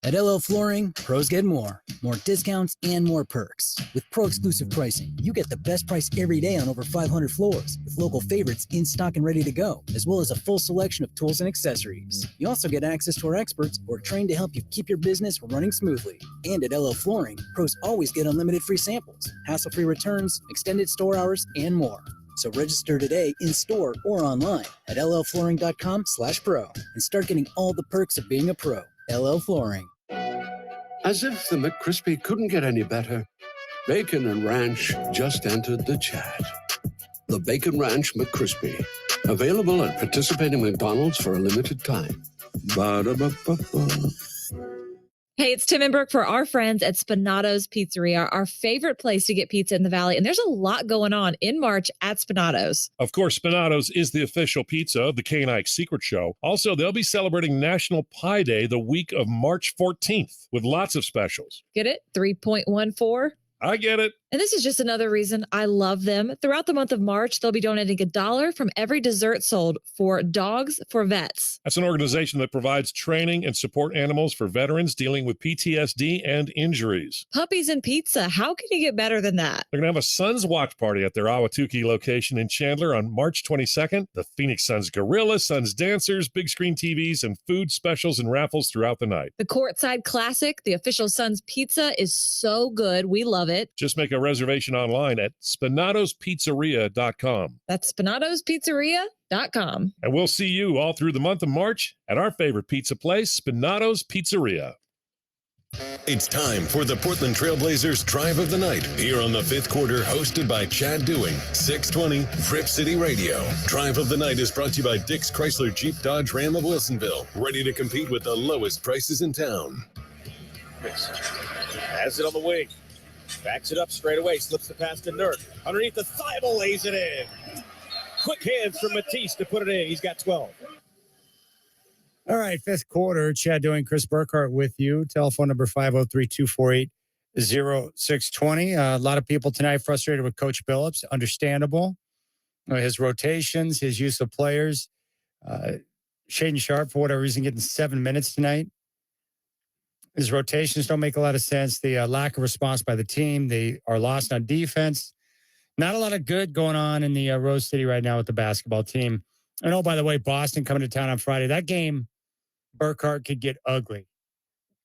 At LL Flooring, pros get more discounts, and more perks. With pro-exclusive pricing, you get the best price every day on over 500 floors, with local favorites in stock and ready to go, as well as a full selection of tools and accessories. You also get access to our experts who are trained to help you keep your business running smoothly. And at LL Flooring, pros always get unlimited free samples, hassle-free returns, extended store hours, and more. So register today in-store or online at llflooring.com/pro and start getting all the perks of being a pro. LL Flooring. As if the McCrispy couldn't get any better, Bacon and Ranch just entered the chat. The Bacon Ranch McCrispy, available at participating McDonald's for a limited time. Ba-da-ba-ba-ba. Hey, it's Tim and Brooke for our friends at Spinato's Pizzeria, our favorite place to get pizza in the Valley. And there's a lot going on in March at Spinato's. Of course, Spinato's is the official pizza of the K&I Secret Show. Also, they'll be celebrating National Pie Day the week of March 14th with lots of specials. Get it? 3.14. I get it. And this is just another reason I love them. Throughout the month of March, they'll be donating $1 from every dessert sold for Dogs for Vets. That's an organization that provides training and support animals for veterans dealing with PTSD and injuries. Puppies and pizza. How can you get better than that? They're going to have a Suns watch party at their Ahwatukee location in Chandler on March 22nd. The Phoenix Suns Gorilla, Suns Dancers, big screen TVs, and food specials and raffles throughout the night. The Courtside Classic, the official Suns pizza, is so good. We love it. Just make a reservation online at spinatospizzeria.com. That's spinatospizzeria.com. And we'll see you all through the month of March at our favorite pizza place, Spinato's Pizzeria. It's time for the Portland Trailblazers Drive of the Night here on the fifth quarter, hosted by Chad Dewing, 620 Rip City Radio. Drive of the Night is brought to you by Dick's Chrysler Jeep Dodge Ram of Wilsonville, ready to compete with the lowest prices in town. Has it on the wing. Backs it up straight away, slips the pass to Nurk. Underneath the thigh, lays it in. Quick hands from Matisse to put it in. He's got 12. All right, fifth quarter. Chad Doing, Chris Burkhart with you. Telephone number 503-248-0620. A lot of people tonight frustrated with Coach Billups. Understandable. His rotations, his use of players. Shaden Sharp, for whatever reason, getting 7 minutes tonight. His rotations don't make a lot of sense. The lack of response by the team. They are lost on defense. Not a lot of good going on in the Rose City right now with the basketball team. And oh, by the way, Boston coming to town on Friday. That game, Burkhart, could get ugly.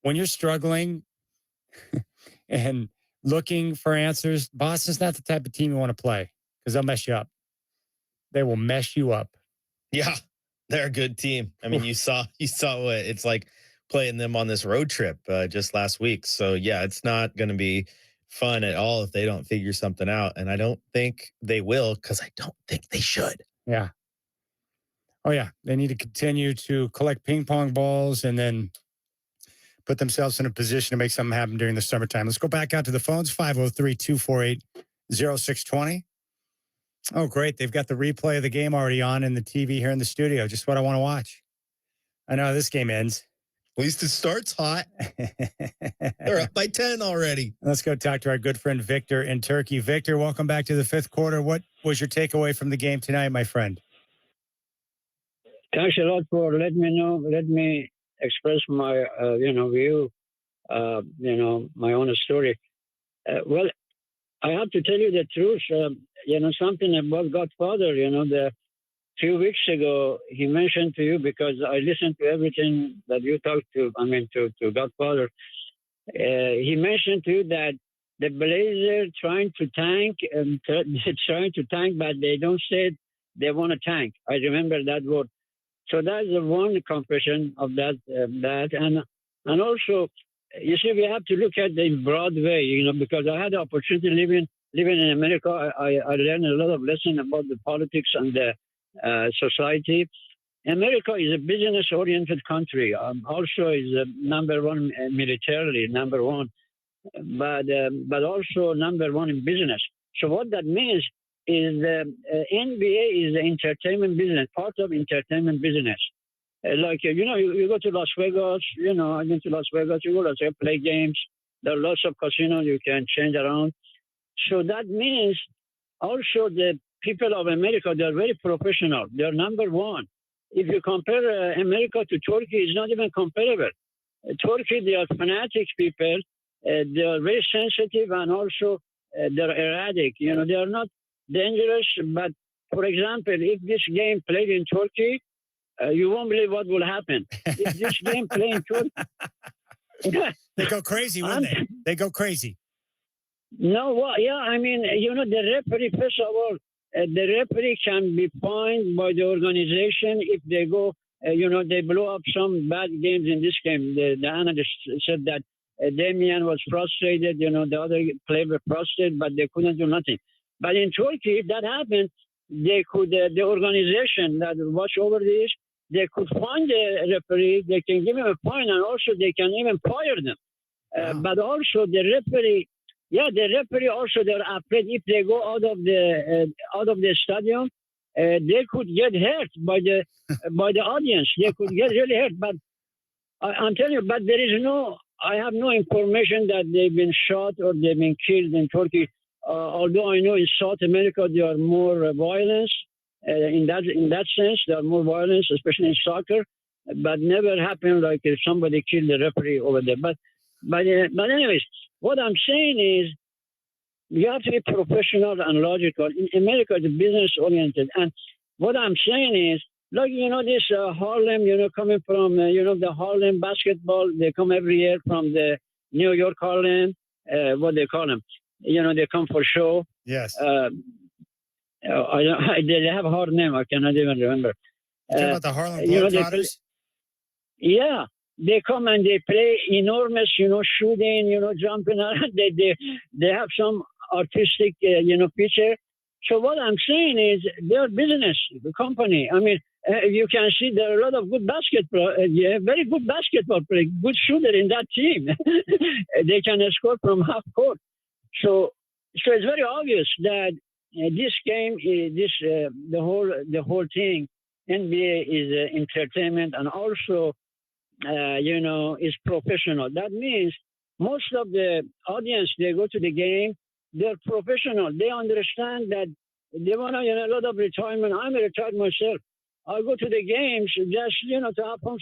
When you're struggling and looking for answers, Boston's not the type of team you want to play because they'll mess you up. They will mess you up. Yeah, they're a good team. I mean, you saw what it's like playing them on this road trip just last week. So, yeah, it's not going to be fun at all if they don't figure something out. And I don't think they will because I don't think they should. Yeah. Oh, yeah. They need to continue to collect ping pong balls and then put themselves in a position to make something happen during the summertime. Let's go back out to the phones, 503-248-0620. Oh, great. They've got the replay of the game already on in the TV here in the studio. Just what I want to watch. I know how this game ends. At least it starts hot. They're up by 10 already. Let's go talk to our good friend Victor in Turkey. Victor, welcome back to the fifth quarter. What was your takeaway from the game tonight, my friend? Thanks a lot for letting me know. Let me express my, view, my own story. Well, I have to tell you the truth. Something about Godfather. The few weeks ago he mentioned to you, because I listened to everything that you talked to. To Godfather. He mentioned to you that the Blazers trying to tank, but they don't say they want to tank. I remember that word. So that's the one confession of that. And also, you see, we have to look at it in broad way, because I had the opportunity living in America. I learned a lot of lessons about the politics and the society. America is a business-oriented country. Also, is number one militarily, number one, but also number one in business. So what that means is the NBA is the entertainment business, part of entertainment business. You go to Las Vegas, I've been to Las Vegas, you go to play games. There are lots of casinos you can change around. So that means also the people of America, they're very professional. They're number one. If you compare America to Turkey, it's not even comparable. Turkey, they are fanatic people. They are very sensitive, and also they're erratic. They are not dangerous. But, for example, if this game played in Turkey, you won't believe what will happen. If this game played in Turkey... They go crazy, wouldn't they? They go crazy. No, well, yeah, the referee, first of all, the referee can be fined by the organization if they go, they blow up some bad games in this game. The analyst said that Damian was frustrated, the other player was frustrated, but they couldn't do nothing. But in Turkey, if that happened, they could, the organization that watch over this, they could find the referee, they can give him a fine, and also they can even fire them. But also the referee, also, they're afraid if they go out of the stadium, they could get hurt by the audience. They could get really hurt. But I'm telling you, but I have no information that they've been shot or they've been killed in Turkey. Although I know in South America there are more violence. In that sense, there are more violence, especially in soccer. But never happened like if somebody killed the referee over there. But anyways. What I'm saying is, you have to be professional and logical. In America, it's business-oriented. And what I'm saying is, this Harlem, coming from, the Harlem basketball, they come every year from the New York Harlem, what they call them. They come for show. Yes. They have a hard name. I cannot even remember. About the Harlem Globetrotters? Yeah. They come and they play enormous, shooting, jumping around. They have some artistic, feature. So what I'm saying is they're business company. You can see there are a lot of good basketball, very good basketball player, good shooter in that team. They can score from half court. So it's very obvious that this game, the whole thing, NBA is entertainment, and also is professional. That means most of the audience, they go to the game, they're professional. They understand that they want to, a lot of retirement. I'm retired myself. I go to the games just, to have some,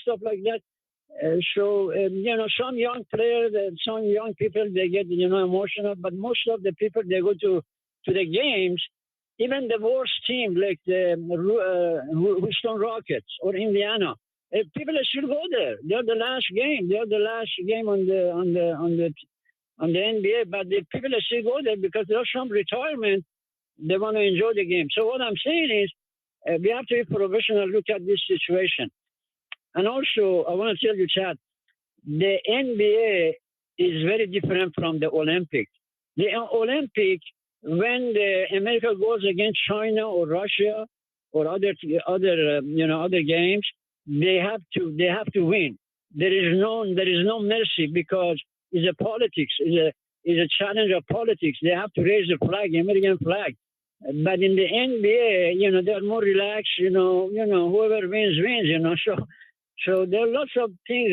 stuff like that. Some young players, some young people, they get, emotional. But most of the people, they go to the games. Even the worst team, like the Houston Rockets or Indiana, people should go there. They're the last game. They're the last game on the NBA. But the people should go there because there's some retirement. They want to enjoy the game. So what I'm saying is, we have to be professional. Look at this situation. And also, I want to tell you, Chad, the NBA is very different from the Olympic. The Olympic, when America goes against China or Russia or other games, they have to win. There is no mercy because it's a politics. It's a challenge of politics. They have to raise the flag, American flag. But in the NBA, they're more relaxed. Whoever wins. So So there are lots of things,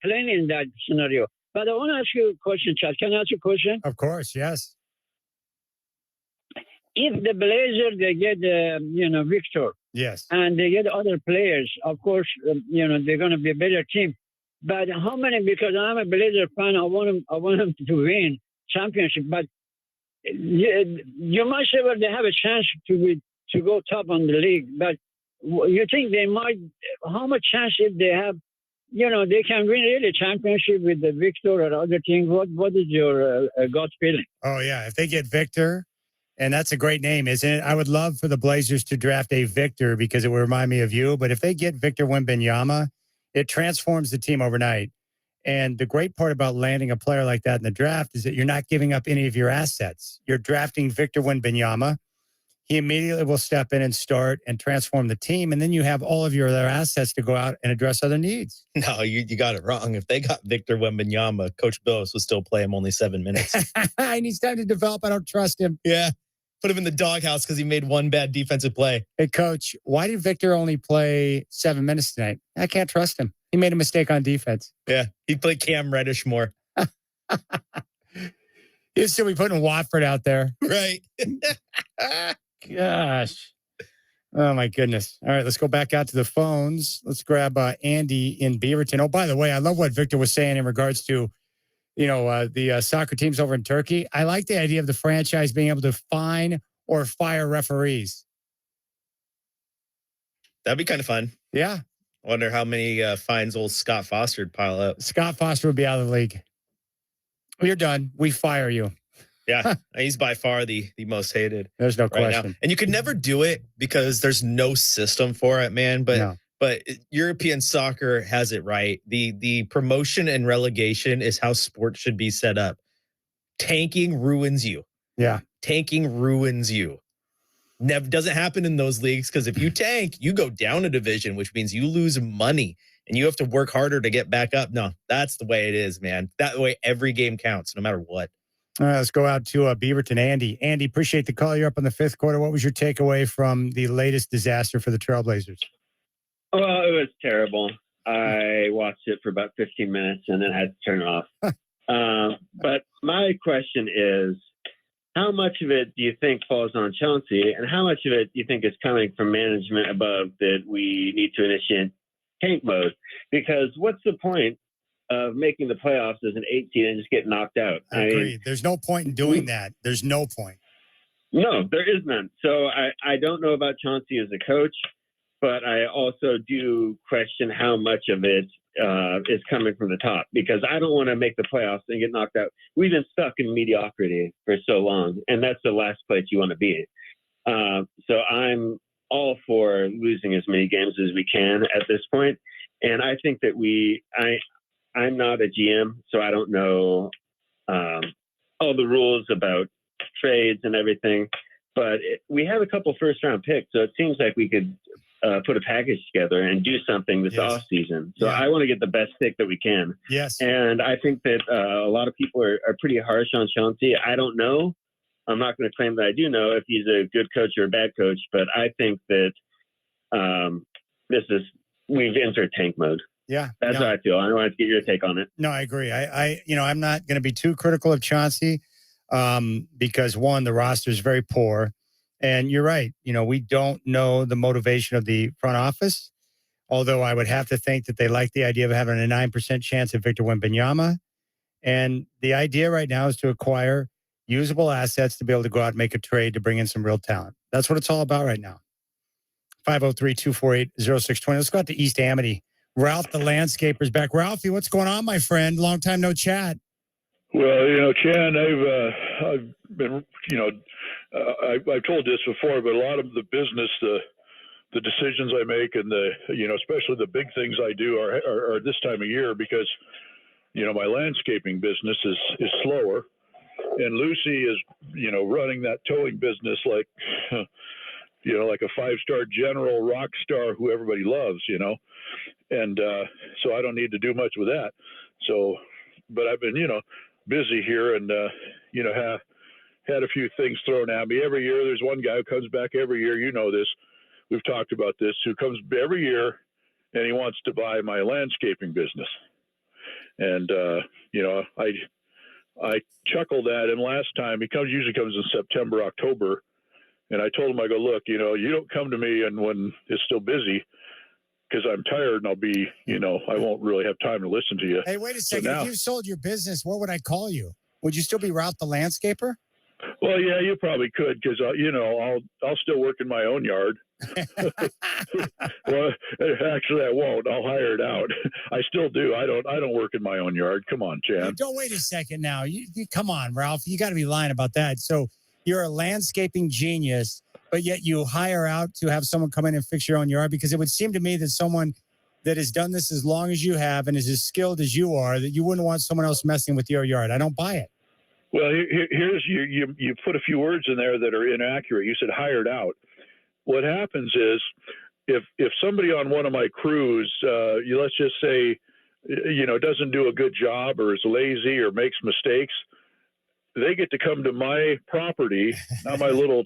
playing in that scenario. But I want to ask you a question, Chad. Can I ask you a question? Of course, yes. If the Blazers, they get, Victor, yes, and they get other players, of course, they're going to be a better team. But how many? Because I'm a Blazer fan, I want them to win championship. But you might say, well, they have a chance to go top on the league. But you think they might? How much chance if they have? They can win really championship with the Victor or other team. What is your gut feeling? Oh yeah, if they get Victor. And that's a great name, isn't it? I would love for the Blazers to draft a Victor because it would remind me of you. But if they get Victor Wembanyama, it transforms the team overnight. And the great part about landing a player like that in the draft is that you're not giving up any of your assets. You're drafting Victor Wembanyama. He immediately will step in and start and transform the team. And then you have all of your other assets to go out and address other needs. No, you got it wrong. If they got Victor Wembanyama, Coach Billis would still play him only 7 minutes. He needs time to develop. I don't trust him. Yeah. Put him in the doghouse because he made one bad defensive play. Hey, Coach, why did Victor only play 7 minutes tonight? I can't trust him. He made a mistake on defense. Yeah, he played Cam Reddish more. He'll still be putting Watford out there. Right. Gosh. Oh, my goodness. All right, let's go back out to the phones. Let's grab Andy in Beaverton. Oh, by the way, I love what Victor was saying in regards to the soccer teams over in Turkey. I like the idea of the franchise being able to fine or fire referees. That'd be kind of fun. Yeah. I wonder how many fines old Scott Foster would pile up. Scott Foster would be out of the league. You're done. We fire you. Yeah, he's by far the most hated. There's no right question. now. And you could never do it because there's no system for it, man. But European soccer has it right. The promotion and relegation is how sports should be set up. Tanking ruins you. Yeah. Tanking ruins you. Never doesn't happen in those leagues because if you tank, you go down a division, which means you lose money and you have to work harder to get back up. No, that's the way it is, man. That way every game counts, no matter what. All right, let's go out to Beaverton. Andy. Andy, appreciate the call. You're up in the fifth quarter. What was your takeaway from the latest disaster for the Trailblazers? Well, it was terrible. I watched it for about 15 minutes and then had to turn it off. But my question is, how much of it do you think falls on Chauncey, and how much of it do you think is coming from management above that we need to initiate tank mode? Because what's the point of making the playoffs as an 8 seed and just get knocked out? I agree. There's no point in doing that. There's no point. No, there is none. So I don't know about Chauncey as a coach, but I also do question how much of it is coming from the top, because I don't want to make the playoffs and get knocked out. We've been stuck in mediocrity for so long, and that's the last place you want to be. So I'm all for losing as many games as we can at this point. And I think that I'm not a GM, so I don't know all the rules about trades and everything. But we have a couple first-round picks, so it seems like we could put a package together and do something this offseason. So I want to get the best pick that we can. Yes. And I think that a lot of people are pretty harsh on Chauncey. I don't know. I'm not going to claim that I do know if he's a good coach or a bad coach, but I think that we've entered tank mode. Yeah. That's how I feel. I wanted to get your take on it. No, I agree. I'm not going to be too critical of Chauncey because, one, the roster is very poor. And you're right. We don't know the motivation of the front office, although I would have to think that they like the idea of having a 9% chance at Victor Wembanyama. And the idea right now is to acquire usable assets to be able to go out and make a trade to bring in some real talent. That's what it's all about right now. 503-248-0620. Let's go out to East Amity. Ralph, the landscaper's back. Ralphie, what's going on, my friend? Long time no chat. Well, Chan, I've been, I've told this before, but a lot of the business, the decisions I make, and especially the big things I do are this time of year because, my landscaping business is slower, and Lucy is, running that towing business like, like a 5-star general rock star who everybody loves, and so I don't need to do much with that. So, but I've been, busy here and, had a few things thrown at me. Every year there's one guy who comes back every year. You know this. We've talked about this, who comes every year and he wants to buy my landscaping business. And I chuckled at him last time. He usually comes in September, October. And I told him, I go, look, you don't come to me and when it's still busy because I'm tired and I'll be, I won't really have time to listen to you. Hey, wait a second. If you sold your business, what would I call you? Would you still be Ralph the Landscaper? Well, yeah, you probably could because, I'll still work in my own yard. Well, actually, I won't. I'll hire it out. I still do. I don't work in my own yard. Come on, Chan. Don't wait a second now. You come on, Ralph. You got to be lying about that. So you're a landscaping genius, but yet you hire out to have someone come in and fix your own yard? Because it would seem to me that someone that has done this as long as you have and is as skilled as you are, that you wouldn't want someone else messing with your yard. I don't buy it. Well, here's you put a few words in there that are inaccurate. You said hired out. What happens is if somebody on one of my crews, let's just say, doesn't do a good job or is lazy or makes mistakes, they get to come to my property, not my little,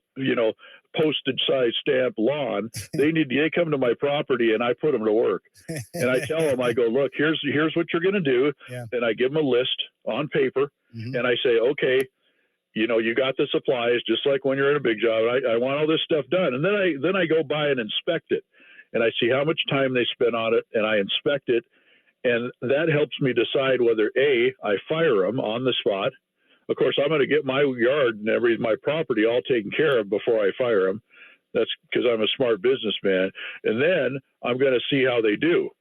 postage size stamp lawn. They come to my property and I put them to work. And I tell them, I go, look, here's what you're going to do. Yeah. And I give them a list on paper and I say, okay, you got the supplies just like when you're in a big job. I want all this stuff done. And then I go by and inspect it and I see how much time they spent on it and I inspect it. And that helps me decide whether I fire them on the spot. Of course, I'm going to get my yard and my property all taken care of before I fire them. That's because I'm a smart businessman. And then I'm going to see how they do.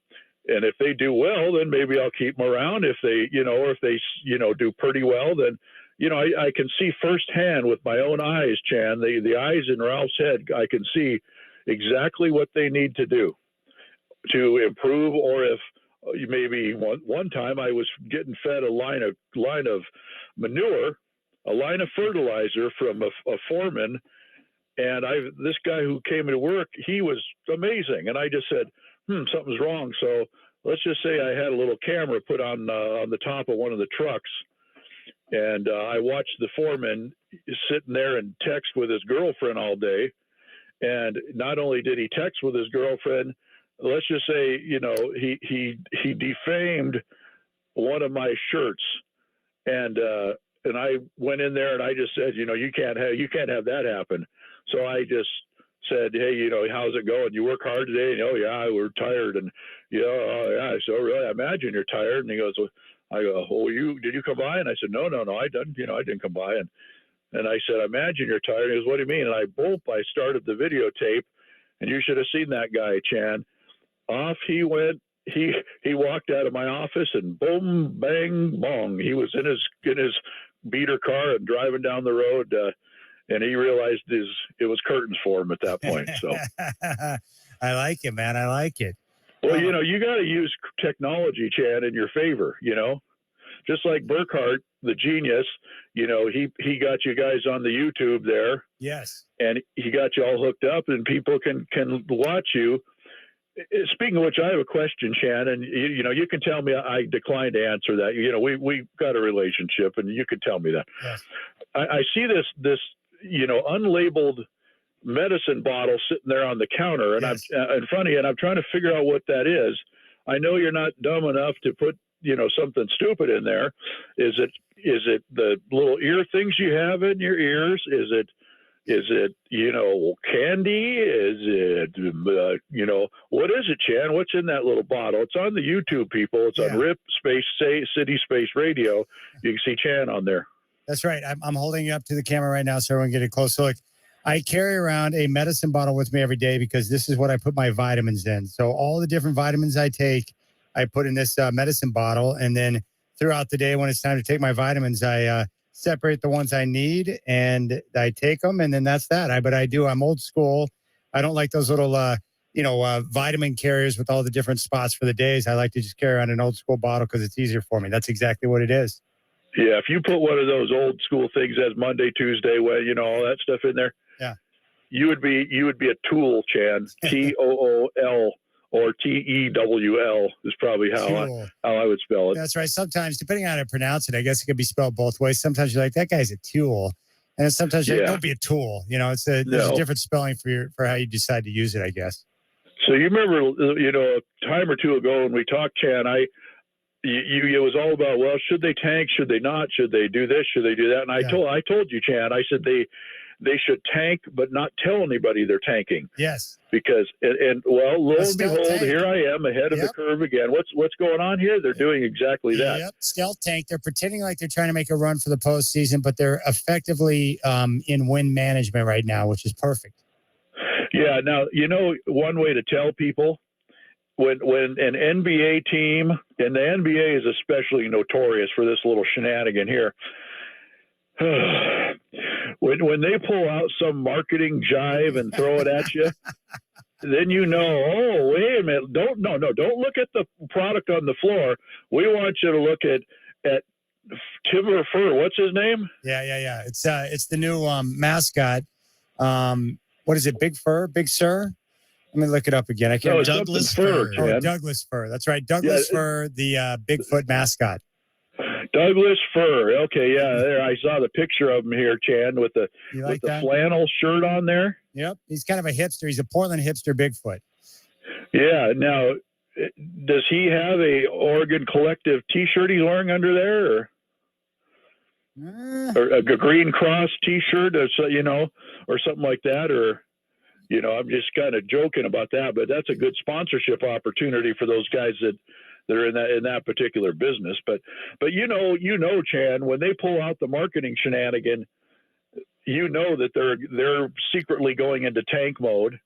And if they do well, then maybe I'll keep them around. If they, or if they, do pretty well, then, I can see firsthand with my own eyes, Chan, the eyes in Ralph's head, I can see exactly what they need to do to improve. Or if maybe one time I was getting fed a line of manure, a line of fertilizer from a foreman. And this guy who came to work, he was amazing. And I just said, something's wrong. So let's just say I had a little camera put on the top of one of the trucks. And I watched the foreman sitting there and text with his girlfriend all day. And not only did he text with his girlfriend, let's just say, he defamed one of my shirts. And I went in there and I just said, you can't have that happen. So I just said, hey, how's it going? You work hard today? And, oh yeah, we're tired. And oh yeah. So really, I imagine you're tired. And he goes, I go, did you come by? And I said, no, I didn't come by. And I said, I imagine you're tired. He goes, what do you mean? And I started the videotape and you should have seen that guy, Chan. Off he went. He walked out of my office and boom, bang, bong. He was in his beater car and driving down the road. And he realized it was curtains for him at that point. So I like it, man. I like it. Well, you got to use technology, Chan, in your favor, just like Burkhart, the genius, he got you guys on the YouTube there. Yes. And he got you all hooked up and people can watch you. Speaking of which, I have a question, Chan, and you can tell me I declined to answer that. We got a relationship and you can tell me that. Yes. I see this unlabeled medicine bottle sitting there on the counter and yes. I'm in front of you and I'm trying to figure out what that is. I know you're not dumb enough to put, something stupid in there. Is it the little ear things you have in your ears? Is it candy? Is it, what is it, Chan? What's in that little bottle? It's on the YouTube, people. It's on RIP City Space Radio. You can see Chan on there. That's right. I'm holding it up to the camera right now so everyone can get a close look. I carry around a medicine bottle with me every day because this is what I put my vitamins in. So all the different vitamins I take, I put in this medicine bottle. And then throughout the day, when it's time to take my vitamins, I separate the ones I need and I take them. And then that's that. I'm old school. I don't like those little, vitamin carriers with all the different spots for the days. I like to just carry around an old school bottle because it's easier for me. That's exactly what it is. Yeah, if you put one of those old school things as Monday, Tuesday, all that stuff in there, yeah, you would be a tool, Chan. TOOL or TEWL is probably how I would spell it. That's right. Sometimes, depending on how to pronounce it, I guess it could be spelled both ways. Sometimes you're like, that guy's a tool, and then sometimes you're like, don't be a tool. There's a different spelling for how you decide to use it, I guess. So you remember, a time or two ago when we talked, Chan, it was all about, well, should they tank? Should they not? Should they do this? Should they do that? And I told you, Chan, I said they should tank, but not tell anybody they're tanking. Yes. Because well, lo and behold, here I am ahead of the curve again. What's going on here? They're doing exactly that. Yep. Stealth tank. They're pretending like they're trying to make a run for the postseason, but they're effectively in win management right now, which is perfect. Yeah. Now, one way to tell people when an NBA team, and the NBA is especially notorious for this little shenanigan here. When they pull out some marketing jive and throw it at you, then oh, wait a minute. Don't look at the product on the floor. We want you to look at Timber Fur. What's his name? Yeah. It's the new mascot. What is it? Big Sir? Let me look it up again. I can't. Douglas Fur. Oh, Douglas Fur. That's right. Douglas Fur, the Bigfoot mascot. Douglas Fur. Okay, yeah. There, I saw the picture of him here, Chan, with the flannel shirt on there. Yep, he's kind of a hipster. He's a Portland hipster Bigfoot. Yeah. Now, does he have a Oregon Collective T-shirt he's wearing under there, or a Green Cross T-shirt, or something like that, or? I'm just kind of joking about that, but that's a good sponsorship opportunity for those guys that are in that particular business. But Chan, when they pull out the marketing shenanigan, that they're secretly going into tank mode,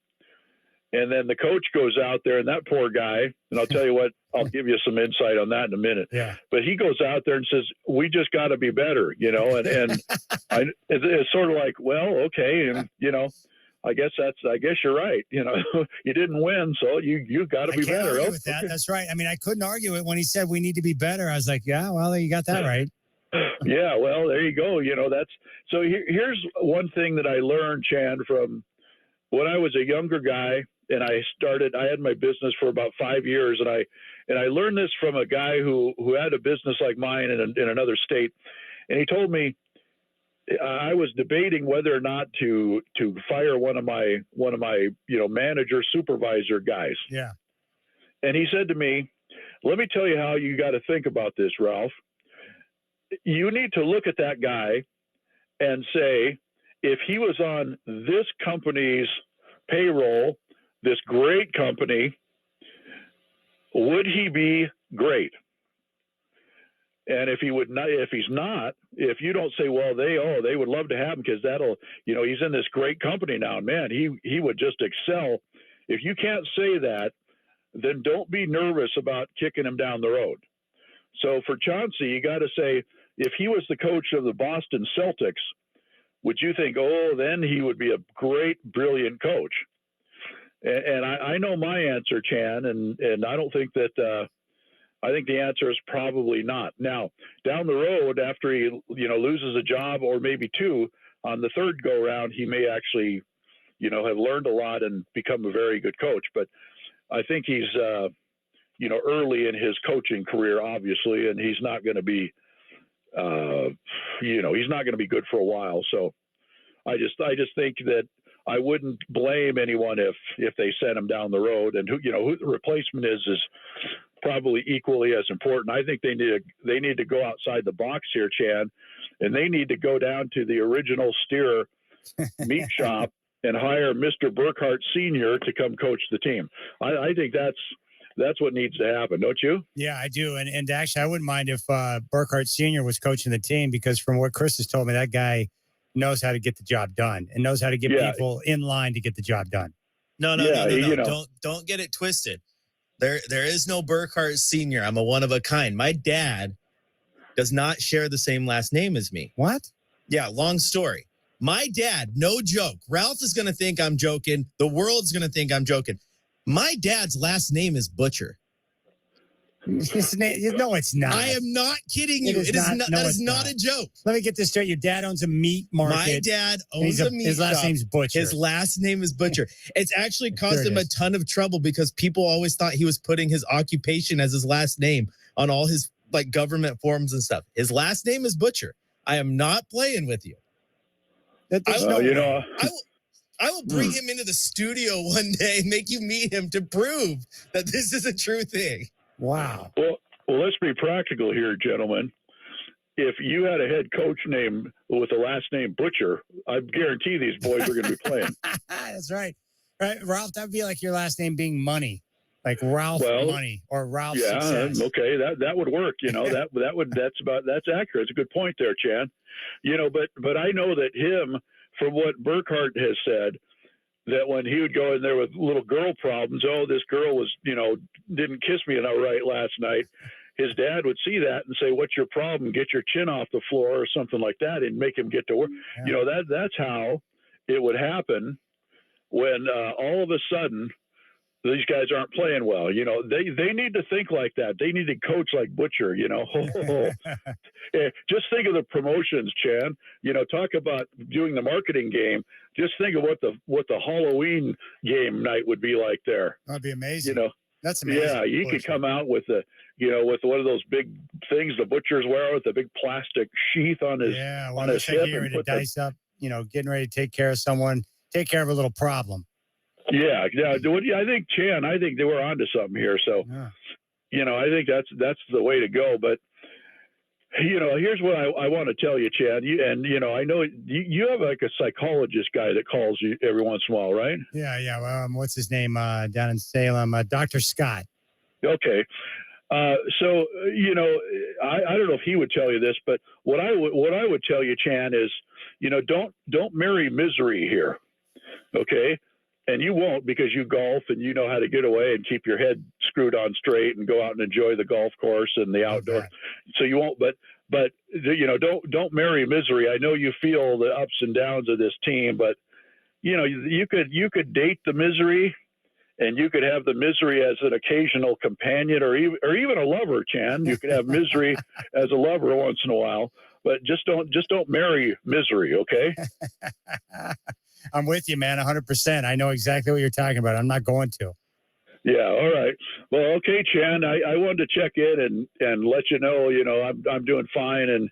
and then the coach goes out there, and that poor guy, and I'll tell you what, I'll give you some insight on that in a minute. Yeah. But he goes out there and says, "We just got to be better," and it's sort of like, well, okay, and I guess you're right. You didn't win, so you got to be better. Argue with that. That's right. I mean, I couldn't argue it when he said we need to be better. I was like, yeah, well, you got that right. Yeah, well, there you go. Here's one thing that I learned, Chan, from when I was a younger guy, and I had my business for about 5 years, and I learned this from a guy who had a business like mine in another state, and he told me, I was debating whether or not to fire one of my manager supervisor guys. Yeah. And he said to me, "Let me tell you how you got to think about this, Ralph. You need to look at that guy and say, if he was on this company's payroll, this great company, would he be great? And if he's not, if you don't say, well, they would love to have him because that'll, he's in this great company now, man, he would just excel. If you can't say that, then don't be nervous about kicking him down the road. So for Chauncey, you got to say, if he was the coach of the Boston Celtics, would you think, then he would be a great, brilliant coach? And I know my answer, Chan, and I don't think that, I think the answer is probably not. Now, down the road, after he, loses a job or maybe two, on the third go round, he may actually, have learned a lot and become a very good coach. But I think he's, early in his coaching career, obviously, and he's not going to be, he's not going to be good for a while. So I just think that I wouldn't blame anyone if they sent him down the road, and who the replacement is probably equally as important. I think they need to go outside the box here, Chan, and they need to go down to the original steer meat shop and hire Mr. Burkhart Sr. to come coach the team. I think that's what needs to happen, don't you? Yeah, I do. And actually, I wouldn't mind if Burkhart Sr. was coaching the team, because from what Chris has told me, that guy knows how to get the job done and knows how to get people in line to get the job done. No. Don't get it twisted. There is no Burkhart Sr. I'm a one of a kind. My dad does not share the same last name as me. What? Yeah, long story. My dad, no joke. Ralph is going to think I'm joking. The world's going to think I'm joking. My dad's last name is Butcher. No, it's not. I am not kidding you. That is not a joke. Let me get this straight. Your dad owns a meat market. My dad owns a meat His last shop. name's Butcher. His last name is Butcher. It's actually caused him a ton of trouble because people always thought he was putting his occupation as his last name on all his government forms and stuff. His last name is Butcher. I am not playing with you. I will bring him into the studio one day and make you meet him to prove that this is a true thing. Wow. Well, let's be practical here, gentlemen. If you had a head coach name with the last name Butcher, I guarantee these boys are going to be playing. That's right. Right, Ralph, that would be like your last name being Money. Like Ralph Money or Ralph Success. Okay, that would work. That's accurate. It's a good point there, Chan. But I know that him, from what Burkhart has said, that when he would go in there with little girl problems, this girl was, didn't kiss me right last night. His dad would see that and say, "What's your problem? Get your chin off the floor," or something like that, and make him get to work. Yeah. That's how it would happen when all of a sudden these guys aren't playing well. They need to think like that. They need to coach like Butcher. Just think of the promotions, Chan. Talk about doing the marketing game. Just think of what the Halloween game night would be like there. That'd be amazing. That's amazing. Yeah, you could come out with with one of those big things the butchers wear with the big plastic sheath on his on his hip. Getting ready to dice up. Getting ready to take care of someone, take care of a little problem. Yeah. I think Chan. I think they were onto something here. So, I think that's the way to go. But here's what I want to tell you, Chan. I know you have like a psychologist guy that calls you every once in a while, right? Yeah. Well, what's his name down in Salem? Dr. Scott. Okay. So I don't know if he would tell you this, but what I would tell you, Chan, is don't marry misery here. Okay. And you won't, because you golf and you know how to get away and keep your head screwed on straight and go out and enjoy the golf course and the outdoor. Okay. So you won't, but don't marry misery. I know you feel the ups and downs of this team, but you could date the misery, and you could have the misery as an occasional companion or even a lover, Chan. You could have misery as a lover once in a while, but just don't marry misery. Okay. I'm with you, man, 100%. I know exactly what you're talking about. I'm not going to. Yeah. All right. Well, okay, Chan. I wanted to check in and let you know. I'm doing fine, and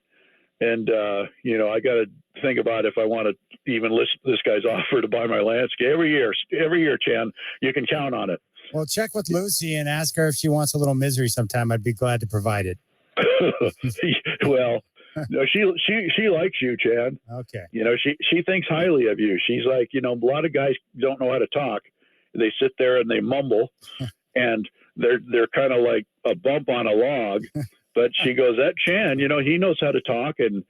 I got to think about if I want to even listen to this guy's offer to buy my landscape every year, Chan. You can count on it. Well, check with Lucy and ask her if she wants a little misery sometime. I'd be glad to provide it. Well. No, she likes you, Chan. Okay. She thinks highly of you. She's like, a lot of guys don't know how to talk. They sit there and they mumble, and they're kind of like a bump on a log. But she goes, that Chan, he knows how to talk and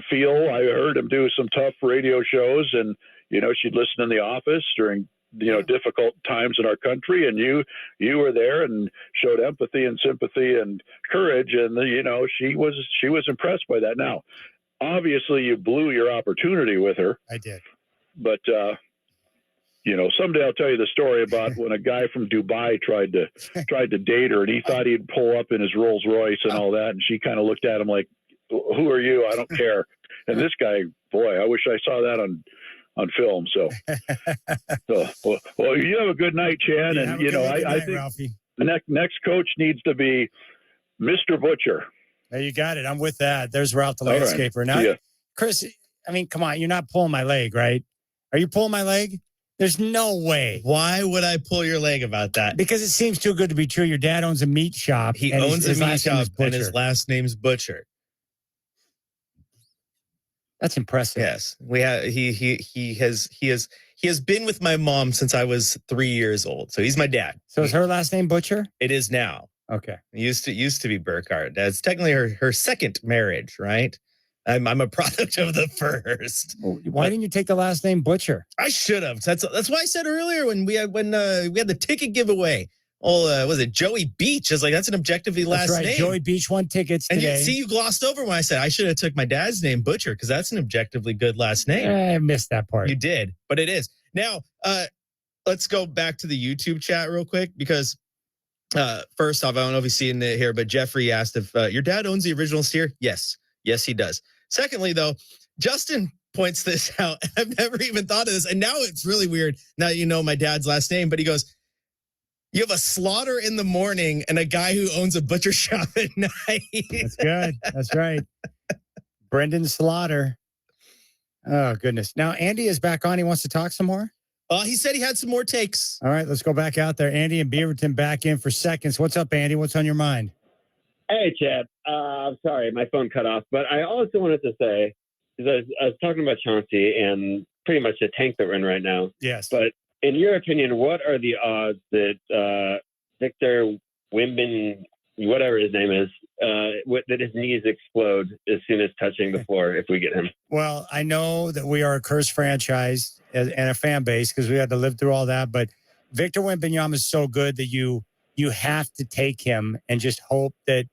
feel. I heard him do some tough radio shows, and she'd listen in the office during difficult times in our country, and you were there and showed empathy and sympathy and courage, and she was impressed by that. Now, obviously, you blew your opportunity with her. I did, but someday I'll tell you the story about when a guy from Dubai tried to date her, and he thought he'd pull up in his Rolls Royce and all that, and she kind of looked at him like, "Who are you? I don't care." And this guy, boy, I wish I saw that on film. So well, you have a good night, Chan. And I think Ralphie, the next coach needs to be Mr. Butcher. There, you got it. I'm with that. There's Ralph the landscaper. Right. Now, Chris, I mean, come on, you're not pulling my leg, right? Are you pulling my leg? There's no way. Why would I pull your leg about that? Because it seems too good to be true. Your dad owns a meat shop. He owns a meat shop, and his last name's Butcher. That's impressive. Yes, he has been with my mom since I was 3 years old. So he's my dad. So is her last name Butcher? It is now. Okay. It used to be Burkhart. That's technically her second marriage, right? I'm a product of the first. Why didn't you take the last name Butcher? I should have. That's why I said earlier when we had the ticket giveaway. Oh, was it Joey Beach? I was like, that's an objectively last that's right. name. Joey Beach won tickets today. And you glossed over when I said I should have took my dad's name, Butcher, because that's an objectively good last name. I missed that part. You did, but it is. Now, let's go back to the YouTube chat real quick, because first off, I don't know if you see it here, but Jeffrey asked if your dad owns the original steer. Yes, he does. Secondly, though, Justin points this out. I've never even thought of this, and now it's really weird. Now you know my dad's last name, but he goes, you have a slaughter in the morning and a guy who owns a butcher shop at night. That's good. That's right. Brendan Slaughter. Oh, goodness. Now, Andy is back on. He wants to talk some more. He said he had some more takes. All right, let's go back out there. Andy and Beaverton back in for seconds. What's up, Andy? What's on your mind? Hey, Chad. I'm sorry, my phone cut off. But I also wanted to say, because I was talking about Chauncey and pretty much the tank that we're in right now. Yes. But in your opinion, what are the odds that Victor Wembanyama, whatever his name is, that his knees explode as soon as touching the floor if we get him? Well, I know that we are a cursed franchise and a fan base because we had to live through all that. But Victor Wembanyama is so good that you have to take him and just hope that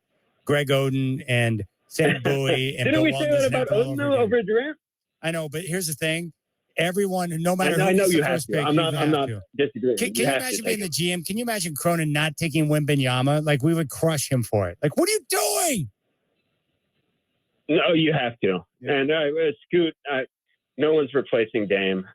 Greg Oden and Sam Bowie and Didn't Bill we Walton say that doesn't about happen all Oden over Durant? I know, but here's the thing. Everyone, no matter I who know gets you the have first to. pick, I'm not disagreeing. Can you imagine being the GM? Can you imagine Cronin not taking Wembanyama? Like, we would crush him for it. Like, what are you doing? No, you have to. Yeah. And Scoot, no one's replacing Dame.